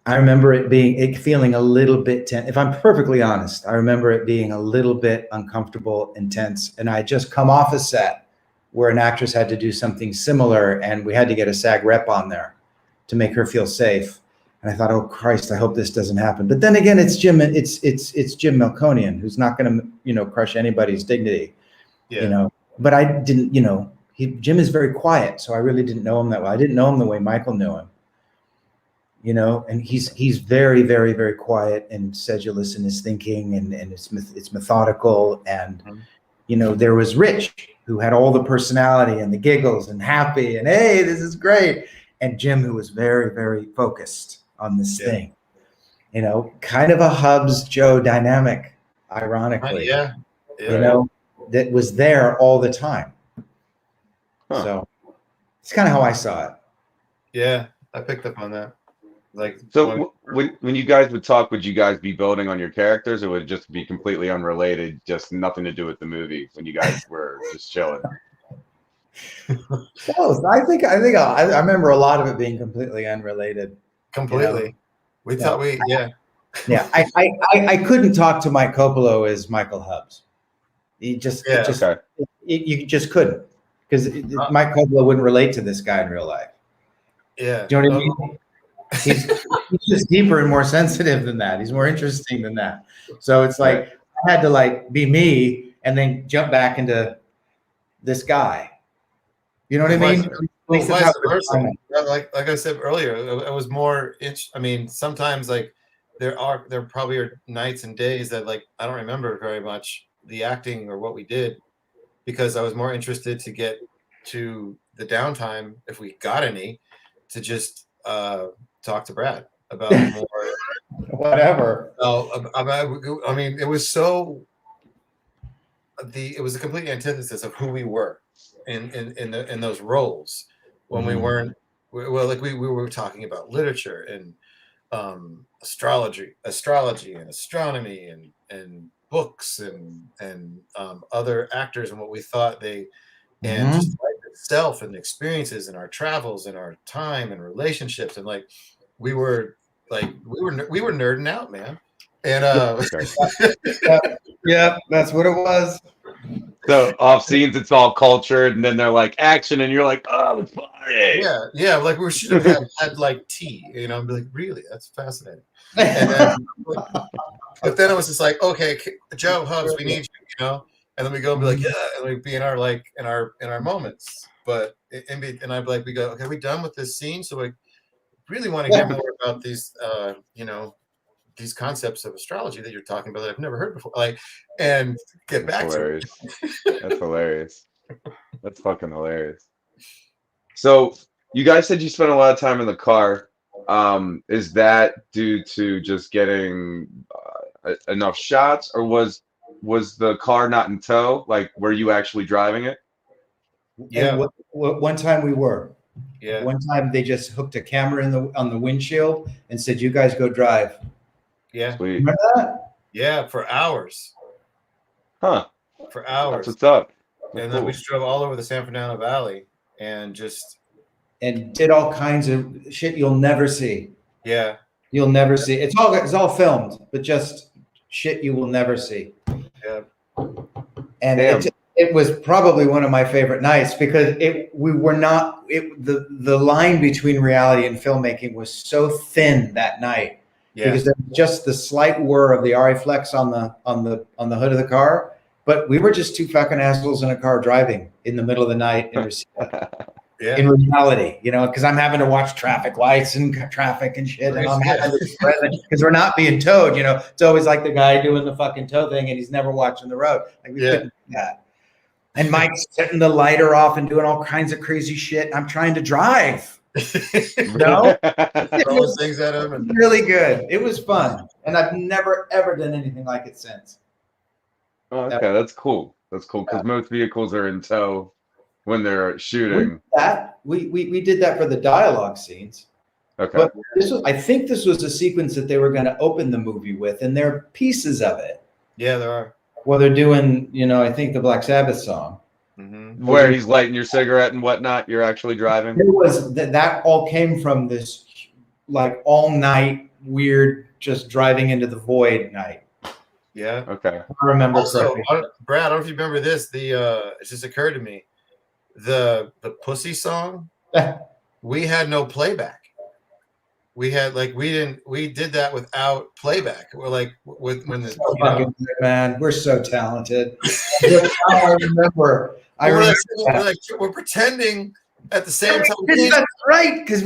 I remember it feeling a little bit tense. If I'm perfectly honest, I remember it being a little bit uncomfortable and tense. And I had just come off a set where an actress had to do something similar, and we had to get a SAG rep on there to make her feel safe. And I thought, oh Christ, I hope this doesn't happen. But then again, it's Jim Melkonian, who's not going to, you know, crush anybody's dignity, you know. But I didn't, you know, Jim is very quiet, so I really didn't know him that well. I didn't know him the way Michael knew him, you know. And he's very, very, very quiet and sedulous in his thinking, and it's methodical. And you know, there was Rich, who had all the personality and the giggles and happy and hey, this is great, and Jim, who was very, very focused on this thing, you know, kind of a Hubs Joe dynamic, ironically. You know, that was there all the time. So it's kind of how I saw it. Yeah, I picked up on that. Like, so when you guys would talk, would you guys be building on your characters, or would it just be completely unrelated, just nothing to do with the movie when you guys were just chilling? Both. I remember a lot of it being completely unrelated. Completely. You know? We thought Yeah. I couldn't talk to Mike Kopelow as Michael Hubs. You just couldn't, because Mike Kopelow wouldn't relate to this guy in real life. Yeah. Do you know what I mean? He's just deeper and more sensitive than that. He's more interesting than that. So it's like I had to like be me and then jump back into this guy. You know what I mean? Vice versa. Like I said earlier, it was more. I mean, sometimes like there probably are nights and days that like I don't remember very much the acting or what we did, because I was more interested to get to the downtime, if we got any, to just talk to Brad about more whatever. I mean, it was so it was a complete antithesis of who we were in those roles when we weren't. Well, like we were talking about literature and astrology and astronomy and books and other actors and what we thought they and just life itself and experiences and our travels and our time and relationships, and like we were nerding out, man. And yeah, that's what it was. So off scenes, it's all cultured, and then they're like action, and you're like, oh, it's party. Yeah, like we should have had like tea, you know. And be like, really, that's fascinating. And then, but then it was just like, okay, Joe Hubs, we need you, you know. And then we go and be like, yeah, and we be in our like in our moments. But and I'd be like, we go, okay, we done with this scene, so I really want to hear more about these, you know, these concepts of astrology that you're talking about that I've never heard before, like, and get back to it. That's hilarious. That's fucking hilarious. So you guys said you spent a lot of time in the car. Is that due to just getting enough shots, or was the car not in tow? Like, were you actually driving it? Yeah. One time we were. Yeah. One time they just hooked a camera on the windshield and said, "You guys go drive." Yeah. Sweet. Remember that? Yeah, for hours. Huh. For hours. That's what's up. And then we just drove all over the San Fernando Valley and did all kinds of shit you'll never see. Yeah. You'll never see. It's all filmed, but just shit you will never see. Yeah. And it was probably one of my favorite nights, because the line between reality and filmmaking was so thin that night. Yeah. because there was just the slight whir of the RA Flex on the hood of the car. But we were just two fucking assholes in a car driving in the middle of the night Yeah. in reality, because I'm having to watch traffic lights and traffic and shit, and I'm having to be present because we're not being towed. It's always like the guy doing the fucking tow thing, and he's never watching the road. Like we couldn't do that. And Mike's setting the lighter off and doing all kinds of crazy shit. I'm trying to drive. Throwing things at him. And really good. It was fun, and I've never ever done anything like it since. Oh, okay, that's cool. That's cool because most vehicles are in tow when they're shooting. We did that for the dialogue scenes. Okay. But I think this was a sequence that they were going to open the movie with, and there are pieces of it. Yeah, there are. Well, they're doing, I think the Black Sabbath song. Mm-hmm. Where he's lighting your cigarette and whatnot, you're actually driving? It was that all came from this like all night weird, just driving into the void night. Yeah. Okay. I remember Also, correctly. Brad, I don't know if you remember this. It just occurred to me. The Pussy song, we had no playback. We had we did that without playback. We're like when the So fucking good, man. We're so talented. I remember. We're pretending at the same time. That's right, because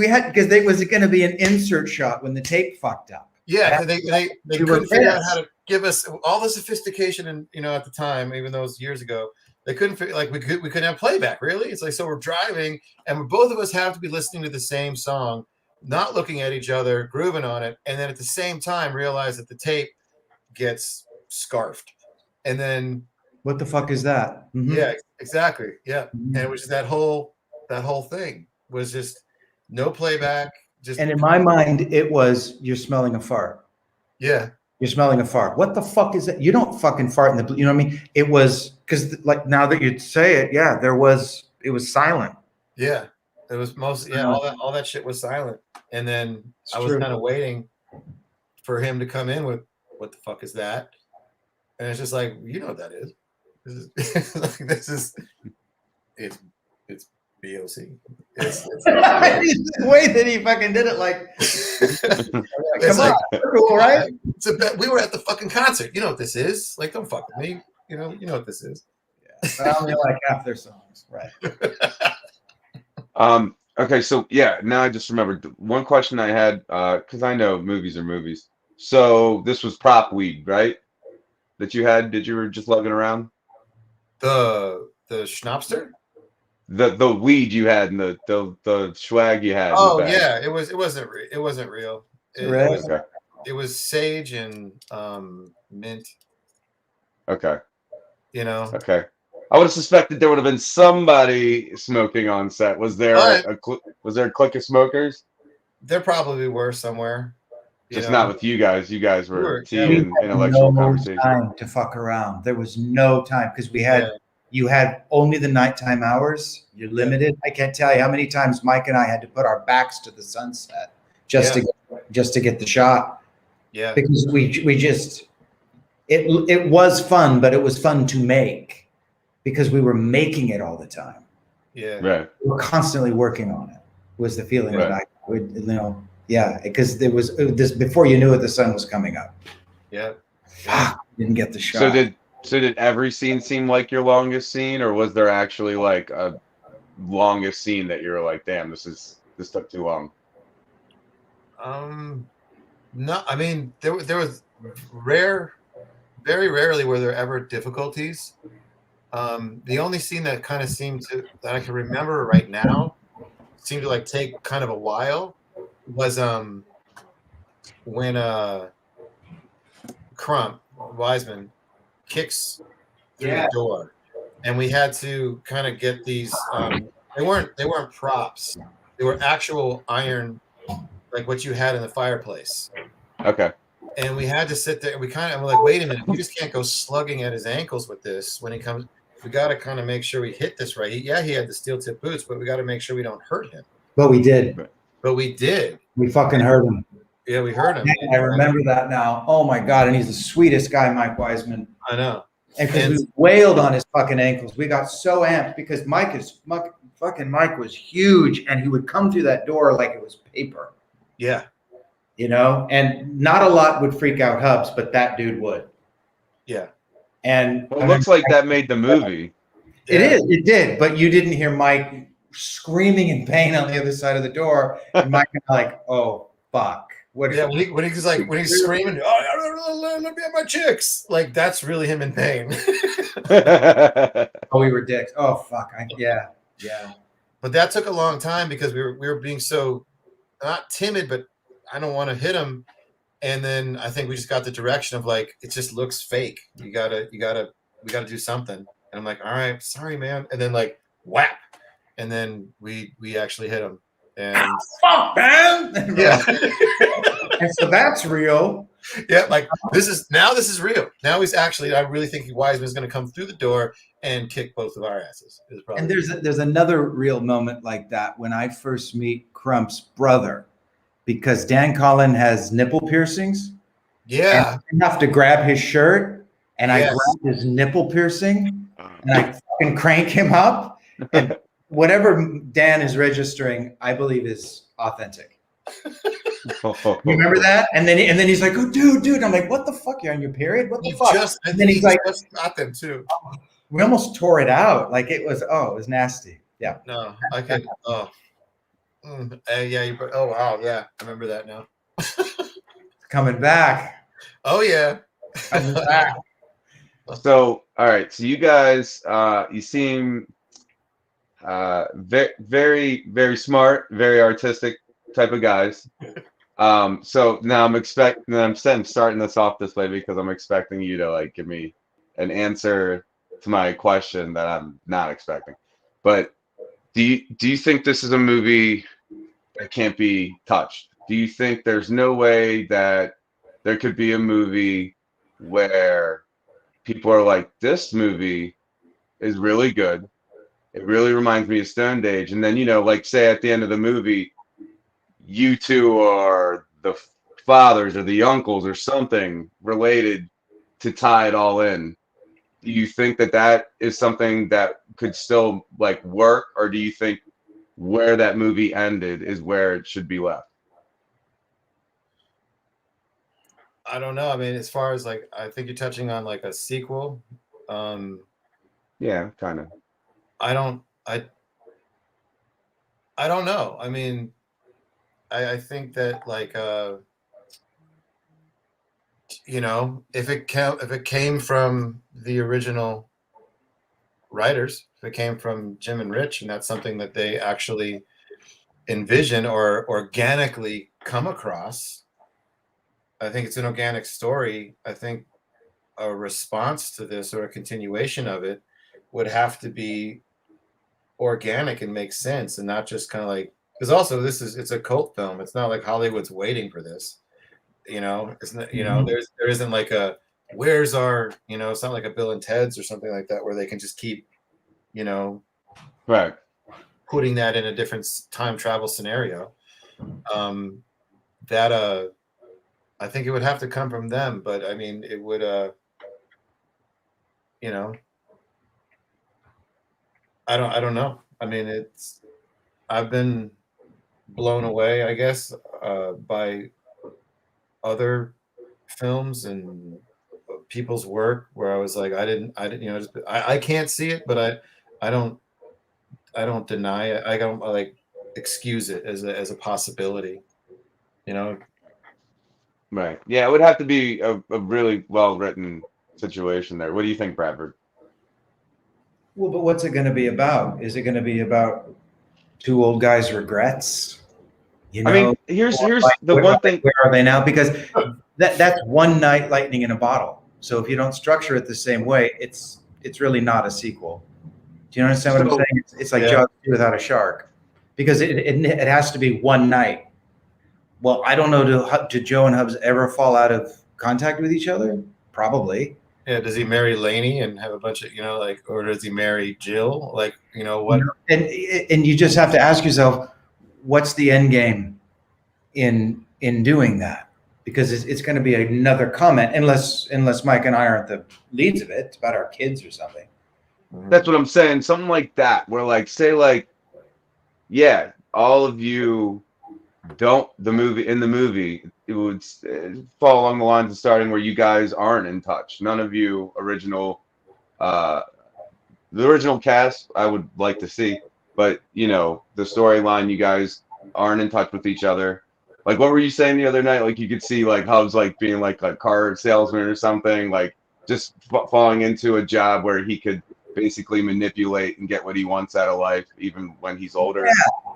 there was going to be an insert shot when the tape fucked up. Yeah, they couldn't figure out how to give us all the sophistication, and at the time, even though it was years ago, they couldn't figure we couldn't have playback. Really, it's like so we're driving, and both of us have to be listening to the same song, not looking at each other, grooving on it, and then at the same time realize that the tape gets scarfed, and then what the fuck is that? Mm-hmm. Yeah, exactly. Yeah, Mm-hmm. and it was just that whole thing was just no playback. And in my mind, it was you're smelling a fart. Yeah, you're smelling a fart. What the fuck is that? You don't fucking fart in the. You know what I mean? It was because now that you say it, yeah, it was silent. Yeah, it was mostly all that shit was silent, and then I was kind of waiting for him to come in with what the fuck is that, and it's just like what that is. It's BOC. It's the way that he fucking did it, come on, cool, right? We were at the fucking concert. You know what this is? Like, don't fuck with me. You know what this is. Yeah, I only like half their songs, right? Okay, so now I just remembered one question I had because I know movies are movies. So this was prop weed, right? That you had? Did you were just lugging around? The Schnapster? The weed you had and the swag you had. Oh yeah, it wasn't real. Okay. It was sage and mint. Okay. Okay. I would have suspected there would have been somebody smoking on set. Was there a clique of smokers? There probably were somewhere. Just not with you guys. You guys were team intellectual conversation. Time to fuck around. There was no time because we had. Yeah. You had only the nighttime hours. You're limited. I can't tell you how many times Mike and I had to put our backs to the sunset just to get the shot. Yeah. Because we just it was fun, but it was fun to make because we were making it all the time. Yeah. Right. We were constantly working on it. Was the feeling that I would because it was this before you knew it, the sun was coming up. Yeah. Fuck, didn't get the shot. So did every scene seem like your longest scene, or was there actually like a longest scene that you were like, damn, this took too long? No, I mean there was very rarely were there ever difficulties. The only scene that kind of that I can remember right now seemed to take kind of a while was when Crump Wiseman kicks through the door, and we had to kind of get these. They weren't props; they were actual iron, like what you had in the fireplace. Okay. And we had to sit there. And we're like, wait a minute, we just can't go slugging at his ankles with this when he comes. We got to kind of make sure we hit this right. He had the steel tip boots, but we got to make sure we don't hurt him. But we did. We fucking hurt him. Yeah, we heard him. I remember that now. Oh my God. And he's the sweetest guy, Mike Wiseman. I know. And because we wailed on his fucking ankles. We got so amped because Mike was huge and he would come through that door like it was paper. Yeah. you know, and not a lot would freak out Hubs, but that dude would. Yeah. And Well, it looks like that made the movie. it did, but you didn't hear Mike screaming in pain on the other side of the door, and Mike was like, "Oh fuck." What? Yeah, when he's screaming, "Oh, let me have my chicks!" Like that's really him in pain. Oh, we were dicks. Oh fuck. Yeah. But that took a long time because we were being so not timid, but I don't want to hit him. And then I think we just got the direction of like it just looks fake. We gotta do something. And I'm like, all right, sorry, man. And then like whap, and then we actually hit him. And Fuck, man. yeah. And so that's real. Yeah, like this is real. Now he's actually. I really think Wiseman's going to come through the door and kick both of our asses. And there's another real moment like that when I first meet Crump's brother, because Dan Collin has nipple piercings. Yeah, and I have to grab his shirt, and Yes. I grab his nipple piercing, and I fucking crank him up, and whatever Dan is registering, I believe is authentic. You remember that? And then he's like, "Oh, dude." I'm like, "What the fuck? You're on your period? What the fuck?" And then he's like, just got them too. we almost tore it out. Like it was nasty. Yeah. No, I can. Oh, yeah. Oh wow, yeah. I remember that now. Coming back. Oh yeah. Coming back. So, all right. So you guys, you seem very, very smart, very artistic type of guys. So now I'm starting this off this way because I'm expecting you to like give me an answer to my question that I'm not expecting. But do you think this is a movie that can't be touched? Do you think there's no way that there could be a movie where people are like, this movie is really good. It really reminds me of Stone Age. And then, like say at the end of the movie, you two are the fathers or the uncles or something related to tie it all in. Do you think that is something that could still like work? Or do you think where that movie ended is where it should be left? I don't know. I mean, as far as like, I think you're touching on like a sequel. Yeah, kind of. I don't know. I mean, I think that like if it came from the original writers, if it came from Jim and Rich, and that's something that they actually envision or organically come across, I think it's an organic story. I think a response to this or a continuation of it would have to be organic and make sense, and not just kind of like, because also it's a cult film. It's not like Hollywood's waiting for this. It's not, there isn't like a where's our, it's not like a Bill and Ted's or something like that where they can just keep, right, putting that in a different time travel scenario. I think it would have to come from them, but I mean, it would, I don't know. I mean, I've been blown away, I guess, by other films and people's work where I was like, I can't see it, but I don't deny it. I don't like excuse it as a possibility, Right. Yeah, it would have to be a really well written situation there. What do you think, Bradford? Well, but what's it going to be about? Is it going to be about two old guys' regrets? I mean, here's the one thing. Where are they now? Because that's one night lightning in a bottle. So if you don't structure it the same way, it's really not a sequel. Do you understand what I'm saying? It's like Jaws without a shark, because it has to be one night. Well, I don't know. Did Joe and Hubs ever fall out of contact with each other? Probably. Yeah. Does he marry Lainey and have a bunch of, or does he marry Jill? Like, what? And you just have to ask yourself, what's the end game in doing that? Because it's going to be another comment, unless Mike and I aren't the leads of it. It's about our kids or something. That's what I'm saying. Something like that, where like, say like, yeah, all of you the movie it would fall along the lines of starting where you guys aren't in touch. None of you uh, the original cast I would like to see, but the storyline, you guys aren't in touch with each other. Like, what were you saying the other night? Like, you could see like Hubs like being like a car salesman or something, like just falling into a job where he could basically manipulate and get what he wants out of life, even when he's older.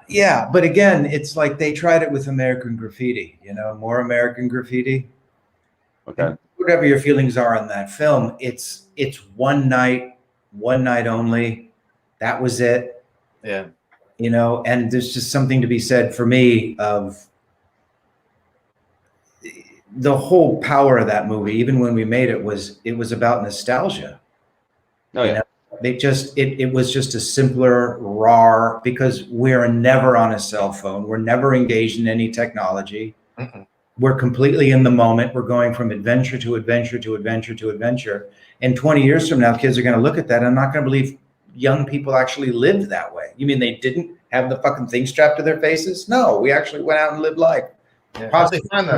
Yeah, but again, it's like they tried it with American Graffiti, more American Graffiti. Okay. And whatever your feelings are on that film, it's one night only. That was it. Yeah. And there's just something to be said for me of the whole power of that movie. Even when we made it was about nostalgia. Oh yeah. It was just a simpler, raw, because we're never on a cell phone. We're never engaged in any technology. Mm-mm. We're completely in the moment. We're going from adventure to adventure to adventure to adventure. And 20 years from now, kids are going to look at that and not going to believe young people actually lived that way. You mean they didn't have the fucking thing strapped to their faces? No, we actually went out and lived life. Yeah. How'd they find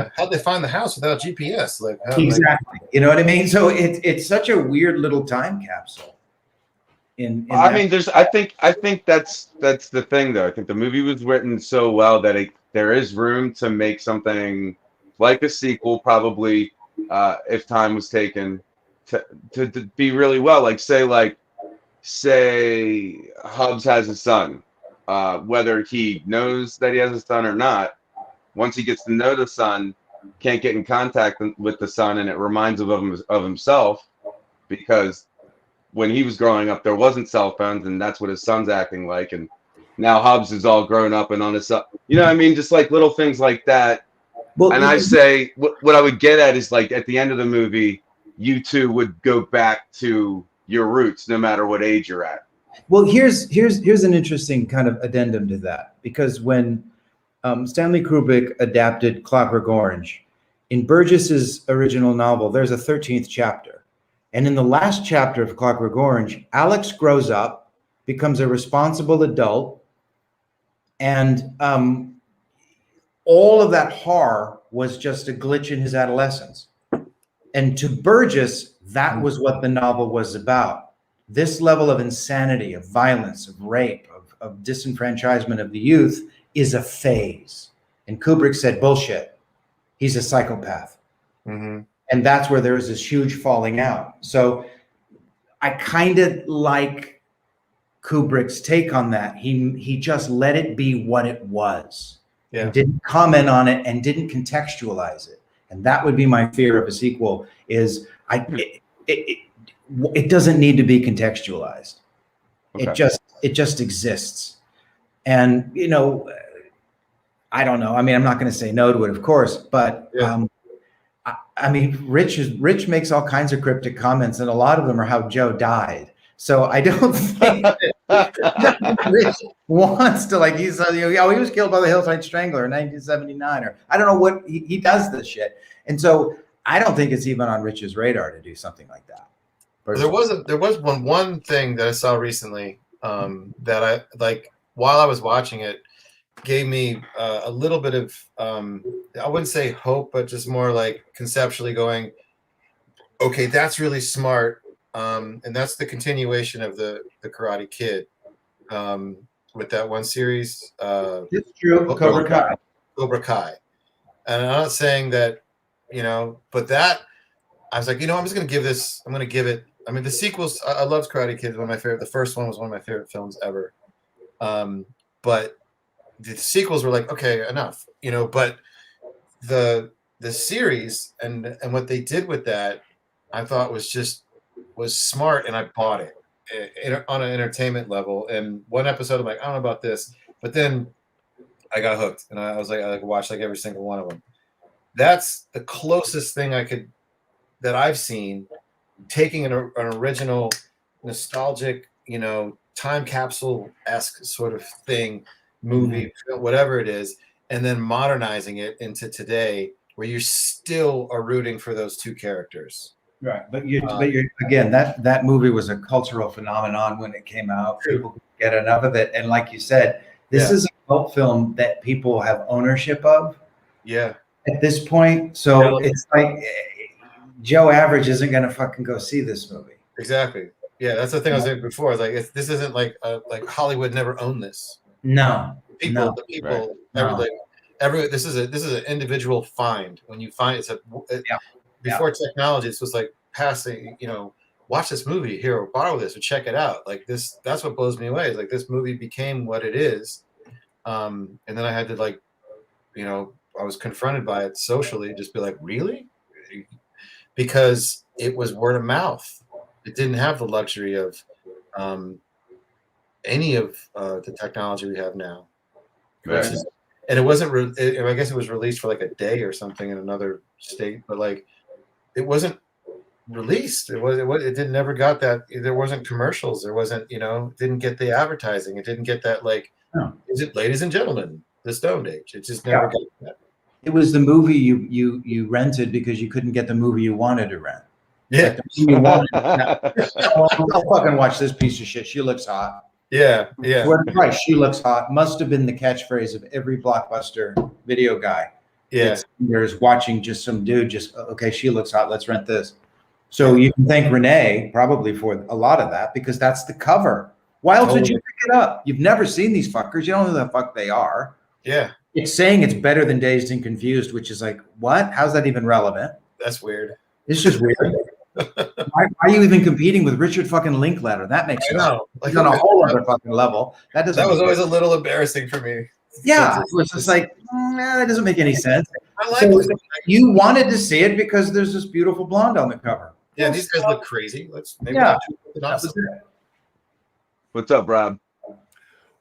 the house without GPS? Exactly. You know what I mean? So it's such a weird little time capsule. I mean, I think that's the thing, though. I think the movie was written so well that there is room to make something like a sequel, probably, if time was taken to be really well. Like say Hubs has a son, whether he knows that he has a son or not. Once he gets to know the son, can't get in contact with the son, and it reminds him of himself, because when he was growing up, there wasn't cell phones, and that's what his son's acting like. And now Hubs is all grown up and on his son. You know what I mean? Just like little things like that. Well, and I say what I would get at is, like, at the end of the movie, you two would go back to your roots, no matter what age you're at. Well, here's an interesting kind of addendum to that, because when Stanley Kubrick adapted Clockwork Orange, in Burgess's original novel, there's a 13th chapter. And in the last chapter of Clockwork Orange, Alex grows up, becomes a responsible adult, and all of that horror was just a glitch in his adolescence. And to Burgess, that was what the novel was about. This level of insanity, of violence, of rape, of disenfranchisement of the youth is a phase. And Kubrick said, bullshit. He's a psychopath. Mm-hmm. And that's where there was this huge falling out. So I kind of like Kubrick's take on that. He just let it be what it was. Yeah. And didn't comment on it and didn't contextualize it. And that would be my fear of a sequel, is it doesn't need to be contextualized. Okay. It just exists. And, I don't know. I mean, I'm not going to say no to it, of course, but yeah. I mean, Rich makes all kinds of cryptic comments, and a lot of them are how Joe died. So I don't think that Rich wants to, like, he was killed by the Hillside Strangler in 1979, or I don't know what he does this shit. And so I don't think it's even on Rich's radar to do something like that. Personally. There was one thing that I saw recently that I like while I was watching it, gave me a little bit of I wouldn't say hope, but just more like conceptually going, okay, that's really smart, and that's the continuation of the Karate Kid with that one series. It's true. Cobra Kai. And I'm not saying that, but that I was like, I'm just going to give it. I mean, the sequels, I love Karate Kid. One of my favorite. The first one was one of my favorite films ever. But the sequels were like, okay, enough, but the series and what they did with that, I thought was smart, and I bought it on an entertainment level. And one episode, I'm like, I don't know about this, but then I got hooked, and I was like, I watched like every single one of them. That's the closest thing that I've seen, taking an original, nostalgic, time capsule-esque sort of thing, movie, whatever it is, and then modernizing it into today, where you still are rooting for those two characters. Right, but you're again, that movie was a cultural phenomenon when it came out. People could get enough of it, and like you said, This Yeah. is a cult film that people have ownership of Yeah. at this point. So it's like Joe Average isn't going to fucking go see this movie. Exactly. Yeah, that's the thing I was saying before. Like, this isn't like Hollywood never owned this. No, The people, no. this is an individual find. When you find before technology, it's just like passing. Watch this movie here, or borrow this, or check it out. Like this, that's what blows me away. Is like this movie became what it is, and then I had to I was confronted by it socially. Just be like, really? Because it was word of mouth. It didn't have the luxury of any of the technology we have now. Right. And it wasn't. I guess it was released for like a day or something in another state, but like it wasn't released. It didn't never got that. There wasn't commercials. There wasn't. It didn't get the advertising. It didn't get that Is it, ladies and gentlemen, the Stone Age? It just never got that. It was the movie you rented because you couldn't get the movie you wanted to rent. Yeah. Like you wanted, I'll fucking watch this piece of shit. She looks hot. Yeah. What a price. She looks hot must have been the catchphrase of every Blockbuster video guy. Yeah. There's watching just some dude okay, she looks hot, let's rent this. So you can thank Renee probably for a lot of that, because that's the cover. Why else would you pick it up? You've never seen these fuckers. You don't know who the fuck they are. Yeah. It's saying it's better than Dazed and Confused, which is like, what? How's that even relevant? That's weird. It's just weird. Why are you even competing with Richard fucking Linklater? That makes sense. Like on a whole other fucking level. That was always a little embarrassing for me. Yeah, it's just like, that doesn't make any sense. I like it. You wanted to see it because there's this beautiful blonde on the cover. Yeah, these guys look crazy. What's up, Rob?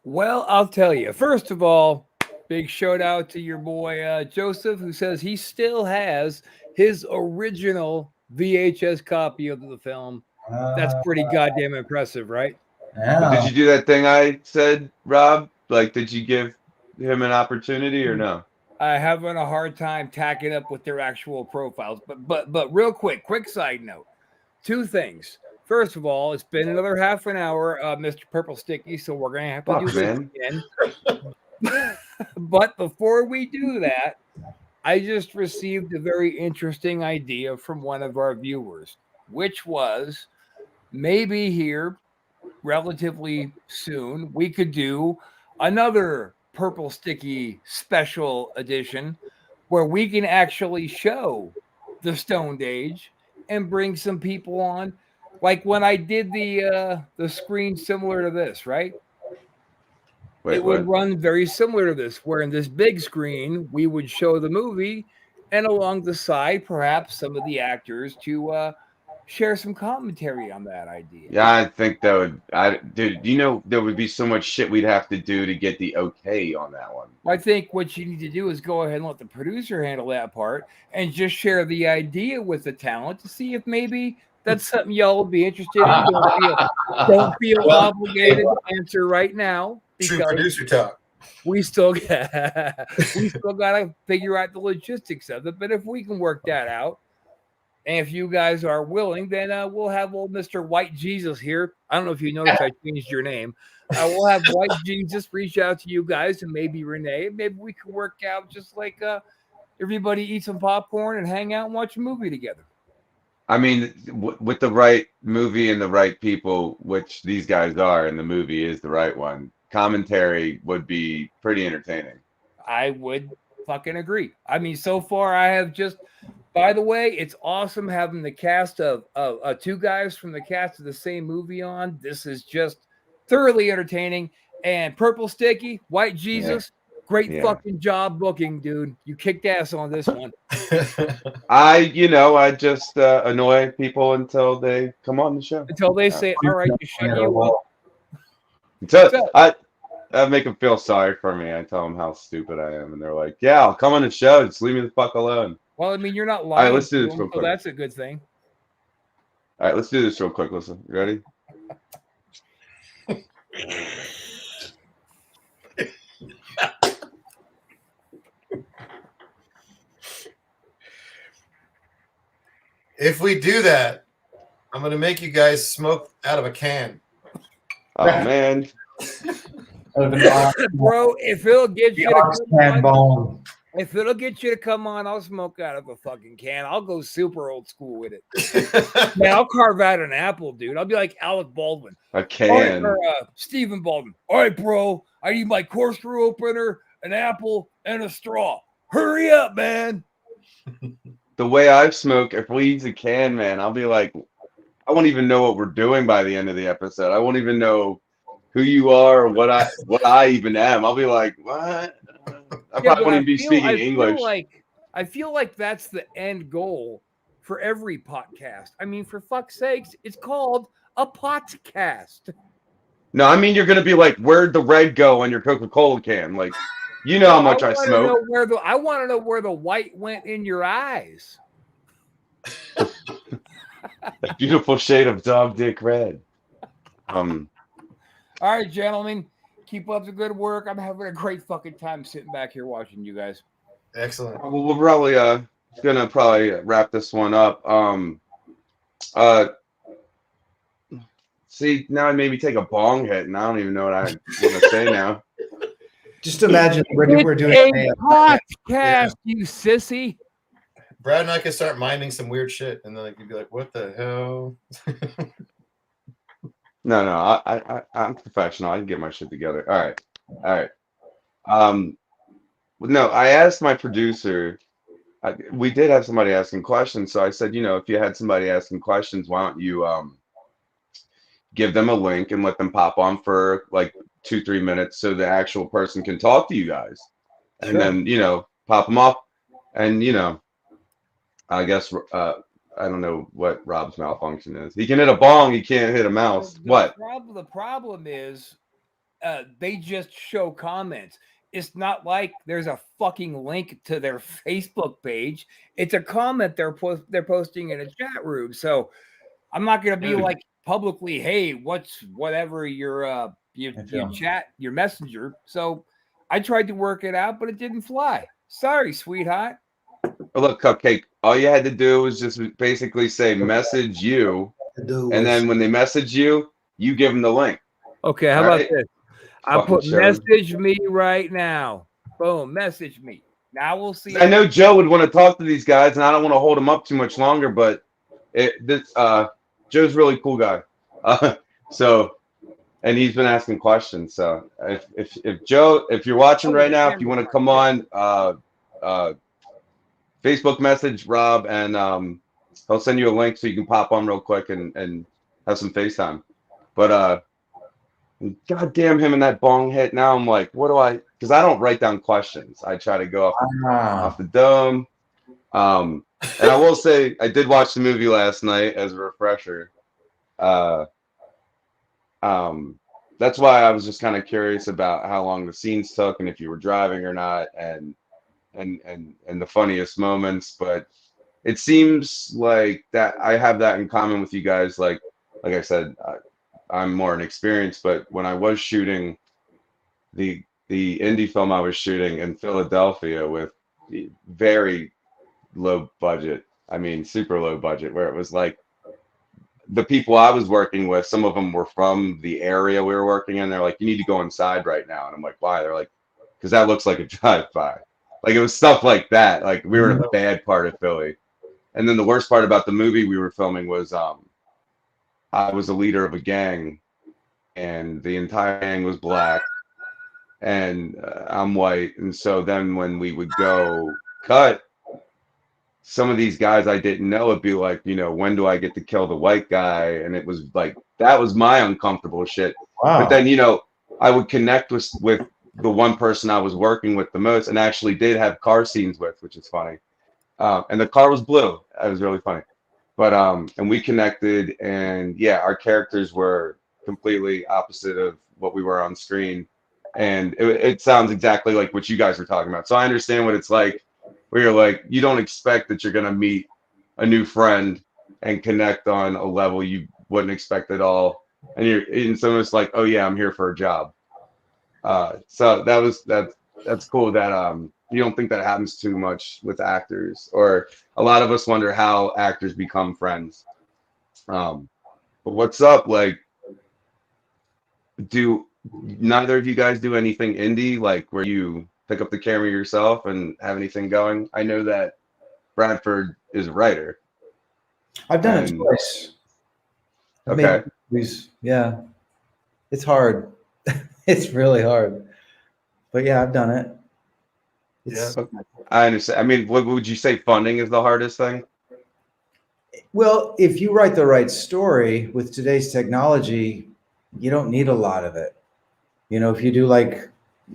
Well, I'll tell you. First of all, big shout out to your boy Joseph, who says he still has his original VHS copy of the film. That's pretty goddamn impressive, right? Yeah. Did you do that thing I said, Rob? Like, did you give him an opportunity or no? I having a hard time tacking up with their actual profiles, but real quick side note, two things. First of all, it's been another half an hour, Mr. Purple Sticky, so we're gonna have to do this again. But before we do that, I just received a very interesting idea from one of our viewers, which was maybe here relatively soon we could do another Purple Sticky special edition where we can actually show the Stone Age and bring some people on, like when I did the screen similar to this, right? Wait, it would run very similar to this, where in this big screen we would show the movie, and along the side perhaps some of the actors to share some commentary on that idea. Yeah, I think that would. Dude, there would be so much shit we'd have to do to get the okay on that one. I think what you need to do is go ahead and let the producer handle that part and just share the idea with the talent to see if maybe that's something y'all would be interested in. Don't feel obligated to answer right now. True producer talk. We still got to figure out the logistics of it. But if we can work that out, and if you guys are willing, then we'll have old Mr. White Jesus here. I don't know if you noticed I changed your name. We'll have White Jesus reach out to you guys, and maybe Renee. Maybe we can work out just like everybody eat some popcorn and hang out and watch a movie together. I mean, with the right movie and the right people, which these guys are, and the movie is the right one, commentary would be pretty entertaining. I would fucking agree. I mean, so far I have just... By the way, it's awesome having the cast of two guys from the cast of the same movie on. This is just thoroughly entertaining. And Purple Sticky, White Jesus, great fucking job booking, dude. You kicked ass on this one. I just annoy people until they come on the show. Until they say, all right, you shut you up. I make them feel sorry for me. I tell them how stupid I am. And they're like, yeah, I'll come on the show. Just leave me the fuck alone. Well, I mean, you're not lying. All right, let's do this real quick. So that's a good thing. All right, let's do this real quick. Listen, you ready? If we do that, I'm going to make you guys smoke out of a can. Oh, man. Of an ox, Bro, if it'll get the you to ox come can on, bone. if it'll get you to come on, I'll smoke out of a fucking can. I'll go super old school with it. Man, I'll carve out an apple, dude. I'll be like Alec Baldwin. A All right, can. or Stephen Baldwin. All right, bro. I need my corkscrew opener, an apple, and a straw. Hurry up, man. The way I smoke, if we use a can, man, I'll be like, I won't even know what we're doing by the end of the episode. I won't even know who you are or what I even am. I'll be like, what? I probably won't even be speaking English. I feel like that's the end goal for every podcast. I mean, for fuck's sakes, it's called a podcast. No, I mean you're gonna be like, where'd the red go on your Coca-Cola can? Like, you know how much I smoke. I want to know where the white went in your eyes. A beautiful shade of dog dick red. All right, gentlemen, keep up the good work. I'm having a great fucking time sitting back here watching you guys. Excellent. Well, we're probably gonna wrap this one up. See, now it made me take a bong hit, and I don't even know what I want to say now. Just imagine we're doing a podcast, Yeah. you sissy. Brad and I could start miming some weird shit, and then like, you'd be like, "What the hell?" No, I'm professional. I can get my shit together. All right. No, I asked my producer. We did have somebody asking questions, so I said, if you had somebody asking questions, why don't you give them a link and let them pop on for like 2-3 minutes so the actual person can talk to you guys, and then pop them off, and I guess I don't know what Rob's malfunction is. He can hit a bong, he can't hit a mouse. What? The problem is they just show comments. It's not like there's a fucking link to their Facebook page. It's a comment they're posting in a chat room. So I'm not going to be like publicly, hey, what's whatever your chat, your messenger. So I tried to work it out, but it didn't fly. Sorry, sweetheart. Look, Cupcake, all you had to do was just basically say message you, and then when they message you, you give them the link. Okay, how about this? I'll put message me right now. Boom, message me. Now we'll see. I know Joe would want to talk to these guys, and I don't want to hold him up too much longer, but Joe's a really cool guy. And he's been asking questions. So if Joe, if you're watching right now, if you want to come on, Facebook message Rob, and he'll send you a link so you can pop on real quick and have some FaceTime. But God damn him in that bong hit. Now I'm like, what do I? Because I don't write down questions. I try to go off the dome. And I will say I did watch the movie last night as a refresher. That's why I was just kind of curious about how long the scenes took and if you were driving or not, and the funniest moments. But it seems like that I have that in common with you guys. Like I said, I'm more inexperienced, but when I was shooting the indie film I was shooting in Philadelphia with very low budget, I mean super low budget, where it was like the people I was working with, some of them were from the area we were working in. They're like, you need to go inside right now. And I'm like, why? They're like, because that looks like a drive-by. Like it was stuff like that. Like we were in a bad part of Philly. And then the worst part about the movie we were filming was I was a leader of a gang, and the entire gang was black, and I'm white. And so then when we would go cut, some of these guys I didn't know would be like, when do I get to kill the white guy? And it was like, that was my uncomfortable shit. Wow. But then, I would connect with the one person I was working with the most, and actually did have car scenes with, which is funny. And the car was blue. It was really funny. But and we connected, and yeah, our characters were completely opposite of what we were on screen, and it sounds exactly like what you guys were talking about. So I understand what it's like, where you're like, you don't expect that you're gonna meet a new friend and connect on a level you wouldn't expect at all, and so it's like, oh yeah, I'm here for a job. So that's cool that you don't think that happens too much with actors, or a lot of us wonder how actors become friends. But what's up? Like, do neither of you guys do anything indie, like where you pick up the camera yourself and have anything going? I know that Bradford is a writer. I've done it And twice. I've made okay, movies. Yeah, it's hard. It's really hard. But yeah, I've done it. It's, I understand. I mean, what would you say funding is the hardest thing? well, if you write the right story with today's technology, you don't need a lot of it. You know, if you do like,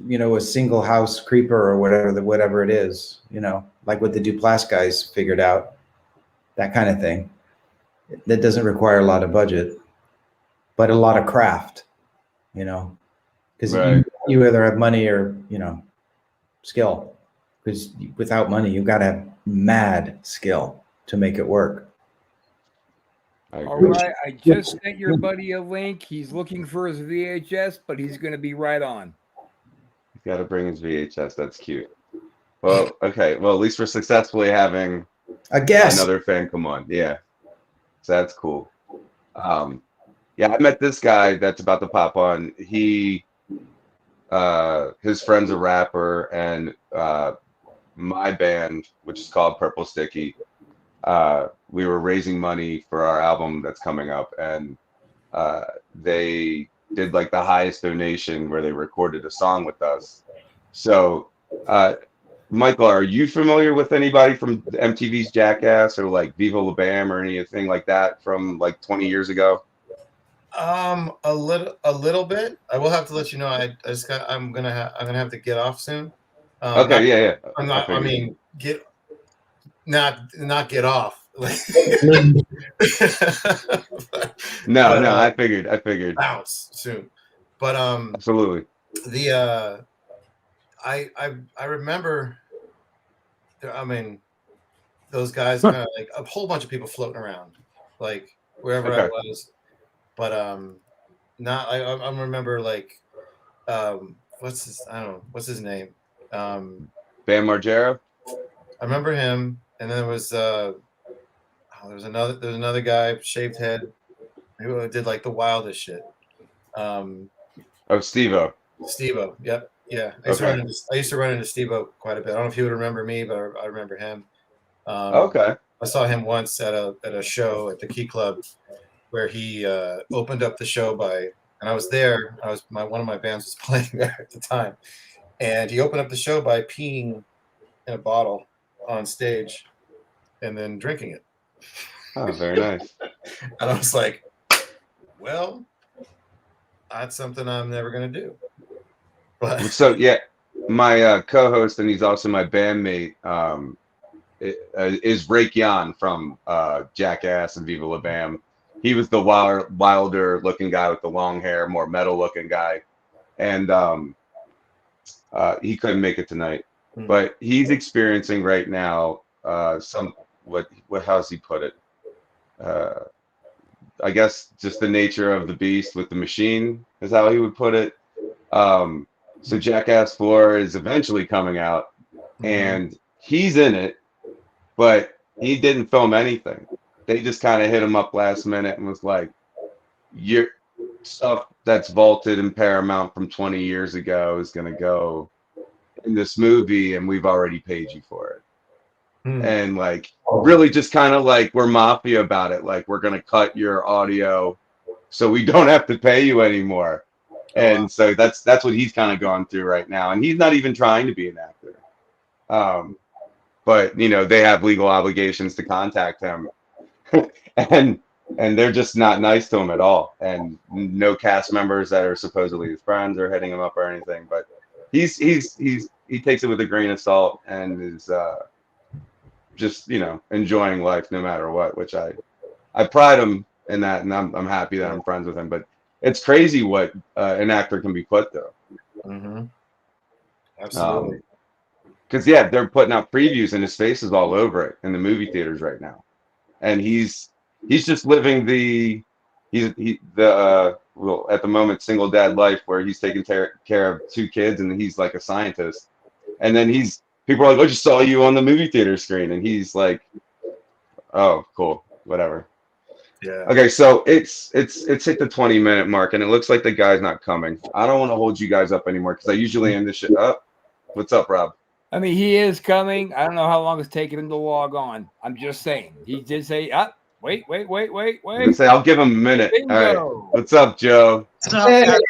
you know, a single house creeper or whatever it is, you know, like what the Duplass guys figured out, that kind of thing. That doesn't require a lot of budget, but a lot of craft, you know, because Right. you either have money or, you know, skill. Because without money, you've got to have mad skill to make it work. I All agree. right, I just sent your buddy a link. He's looking for his VHS, but he's going to be right on. He's got to bring his VHS. That's cute. Well, okay. Well, at least we're successfully having I guess. another fan come on. Yeah. So that's cool. Yeah, I met this guy that's about to pop on. He, his friend's a rapper, and my band, which is called Purple Sticky, we were raising money for our album that's coming up, and they did like the highest donation where they recorded a song with us. So, Michael, are you familiar with anybody from MTV's Jackass or like Viva La Bam or anything like that from like 20 years ago? A little bit. I will have to let you know. I'm gonna have to get off soon. Okay, yeah. I'm not. I mean, not get off. No, I figured. Bounce soon. But Absolutely. I remember. I mean, those guys kind of like a whole bunch of people floating around, like wherever I was. But not. I remember like what's his name? Bam Margera. I remember him, and then there was there's another guy, shaved head, who did like the wildest shit. Steve-O. Steve-O, yep, yeah. I used to run into Steve-O quite a bit. I don't know if he would remember me, but I remember him. Okay. I saw him once at a show at the Key Club where he opened up the show and I was there. One of my bands was playing there at the time, and he opened up the show by peeing in a bottle on stage and then drinking it. Oh, very nice. And I was like, well, that's something I'm never going to do. But So, yeah, my co-host, and he's also my bandmate, is Rake Yan from Jackass and Viva La Bam. He was the wilder looking guy with the long hair, more metal looking guy. And he couldn't make it tonight. But he's experiencing right now how's he put it? I guess just the nature of the beast with the machine is how he would put it. So Jackass 4 is eventually coming out, and he's in it, but he didn't film anything. They just kind of hit him up last minute and was like, your stuff that's vaulted in Paramount from 20 years ago is going to go in this movie, and we've already paid you for it. And like really just kind of like we're mafia about it, like we're gonna cut your audio so we don't have to pay you anymore. And so that's what he's kind of going through right now, and he's not even trying to be an actor, but you know, they have legal obligations to contact him. and they're just not nice to him at all, and no cast members that are supposedly his friends are hitting him up or anything, but he takes it with a grain of salt and is just, you know, enjoying life no matter what, which I pride him in that, and I'm happy that I'm friends with him. But it's crazy what an actor can be put through. Absolutely. Because yeah, they're putting out previews and his face is all over it in the movie theaters right now, and he's just living the well, at the moment, single dad life where he's taking care of 2 kids and he's like a scientist, and then people are like, I just saw you on the movie theater screen. And he's like, oh, cool, whatever. Yeah. Okay, so it's hit the 20-minute mark, and it looks like the guy's not coming. I don't want to hold you guys up anymore because I usually end the shit up. What's up, Rob? I mean, he is coming. I don't know how long it's taking him to log on. I'm just saying. He did say, wait. I'm gonna say I'll give him a minute. Bingo. All right. What's up, Joe? What's up, guys?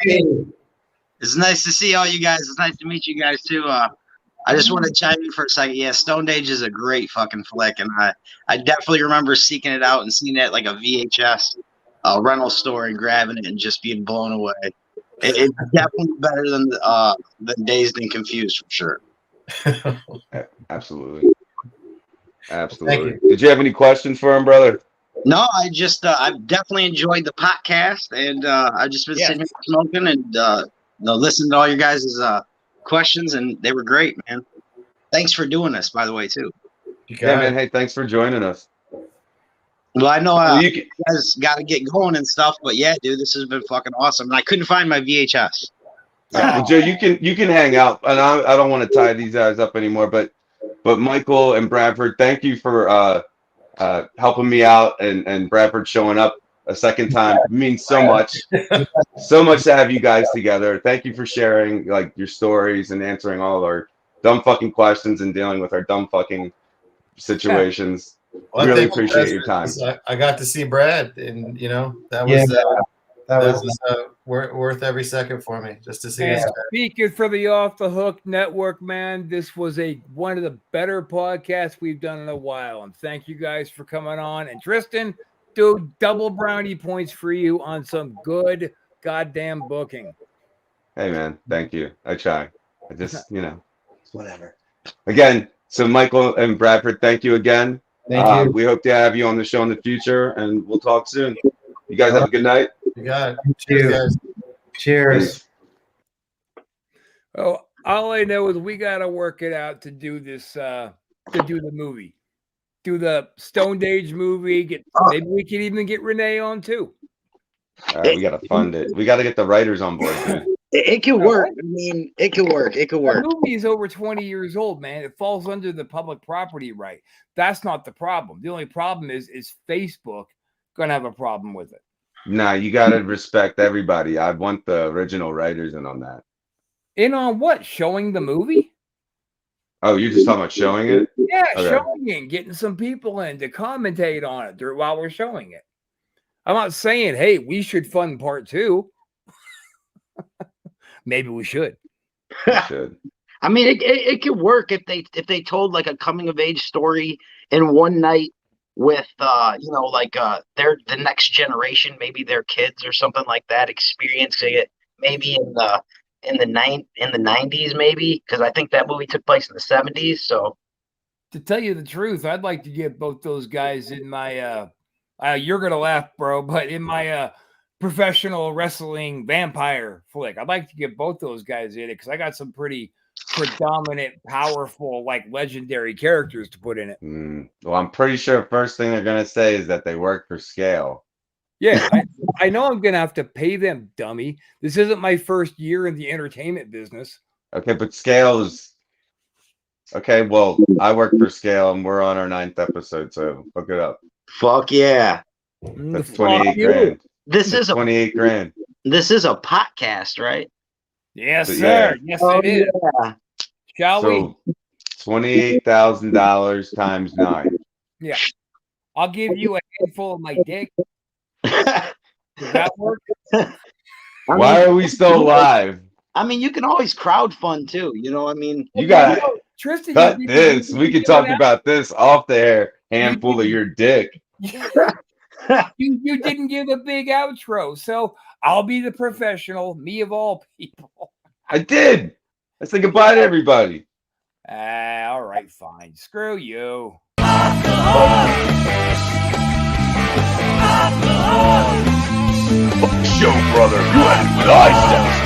It's nice to see all you guys. It's nice to meet you guys too. I just want to chime in for a second. Yeah, Stone Age is a great fucking flick, and I definitely remember seeking it out and seeing it like a VHS rental store and grabbing it and just being blown away. It's definitely better than Dazed and Confused for sure. Absolutely. Did you have any questions for him, brother? No, I just I've definitely enjoyed the podcast, and I've just been sitting here smoking and listening to all your guys' questions, and they were great, man. Thanks for doing this, by the way, too. Yeah, man. Hey, thanks for joining us. Well, I know you guys got to get going and stuff, but yeah, dude, this has been fucking awesome. And I couldn't find my VHS. Well, Joe, you can hang out, and I don't want to tie these guys up anymore, but Michael and Bradford, thank you for helping me out, and Bradford showing up a second time. It means so much to have you guys together. Thank you for sharing like your stories and answering all of our dumb fucking questions and dealing with our dumb fucking situations. Well, really appreciate your time. I got to see Brad, and that was worth every second for me just to see this guy. Speaking for the Off the Hook Network, man, this was one of the better podcasts we've done in a while, and thank you guys for coming on. And Tristan, dude, double brownie points for you on some good goddamn booking. Hey, man, thank you. I try. I just, whatever. Again, so Michael and Bradford, thank you again. Thank you. We hope to have you on the show in the future, and we'll talk soon. You guys have a good night. You got it. Cheers, guys. Cheers. Oh, all I know is we got to work it out to do this, to do the movie. Do the Stone Age movie. Maybe we can even get Renee on too. All right, we got to fund it. We got to get the writers on board, dude. It could work. I mean, it could work. It could work. The movie is over 20 years old, man. It falls under the public property right. That's not the problem. The only problem is Facebook going to have a problem with it. Nah, you got to respect everybody. I want the original writers in on that. In on what? Showing the movie? Oh, you're just talking about showing it? Yeah, Okay. showing it, getting some people in to commentate on it while we're showing it. I'm not saying, hey, we should fund part 2. Maybe we should. You should. I mean, it could work if they told like a coming of age story in one night with the next generation, maybe their kids or something like that, experiencing it maybe in the 90s, maybe, because I think that movie took place in the 70s. So To tell you the truth, I'd like to get both those guys in my you're gonna laugh, bro, but in my professional wrestling vampire flick. I'd like to get both those guys in it because I got some pretty predominant, powerful, like legendary characters to put in it. Well, I'm pretty sure first thing they're gonna say is that they work for Scale. Yeah, I know I'm gonna have to pay them, dummy. This isn't my first year in the entertainment business. Okay, but Scale is okay. Well, I work for Scale, and we're on our 9th episode, so look it up. fuck yeah. That's 28 grand. This is 28 grand. This is a podcast, right? Yes, But sir. Yes, it is. Yeah. Shall we? So $28,000 times 9. Yeah. I'll give you a handful of my dick. Does that work? Why are we still live? I mean, you can always crowdfund too. I mean, You got to Tristan, cut this. We can talk about this off the air. Handful of your dick. You didn't give a big outro, so I'll be the professional, me of all people. I did. I said goodbye to everybody. All right, fine. Screw you. Show, brother. You had what I said.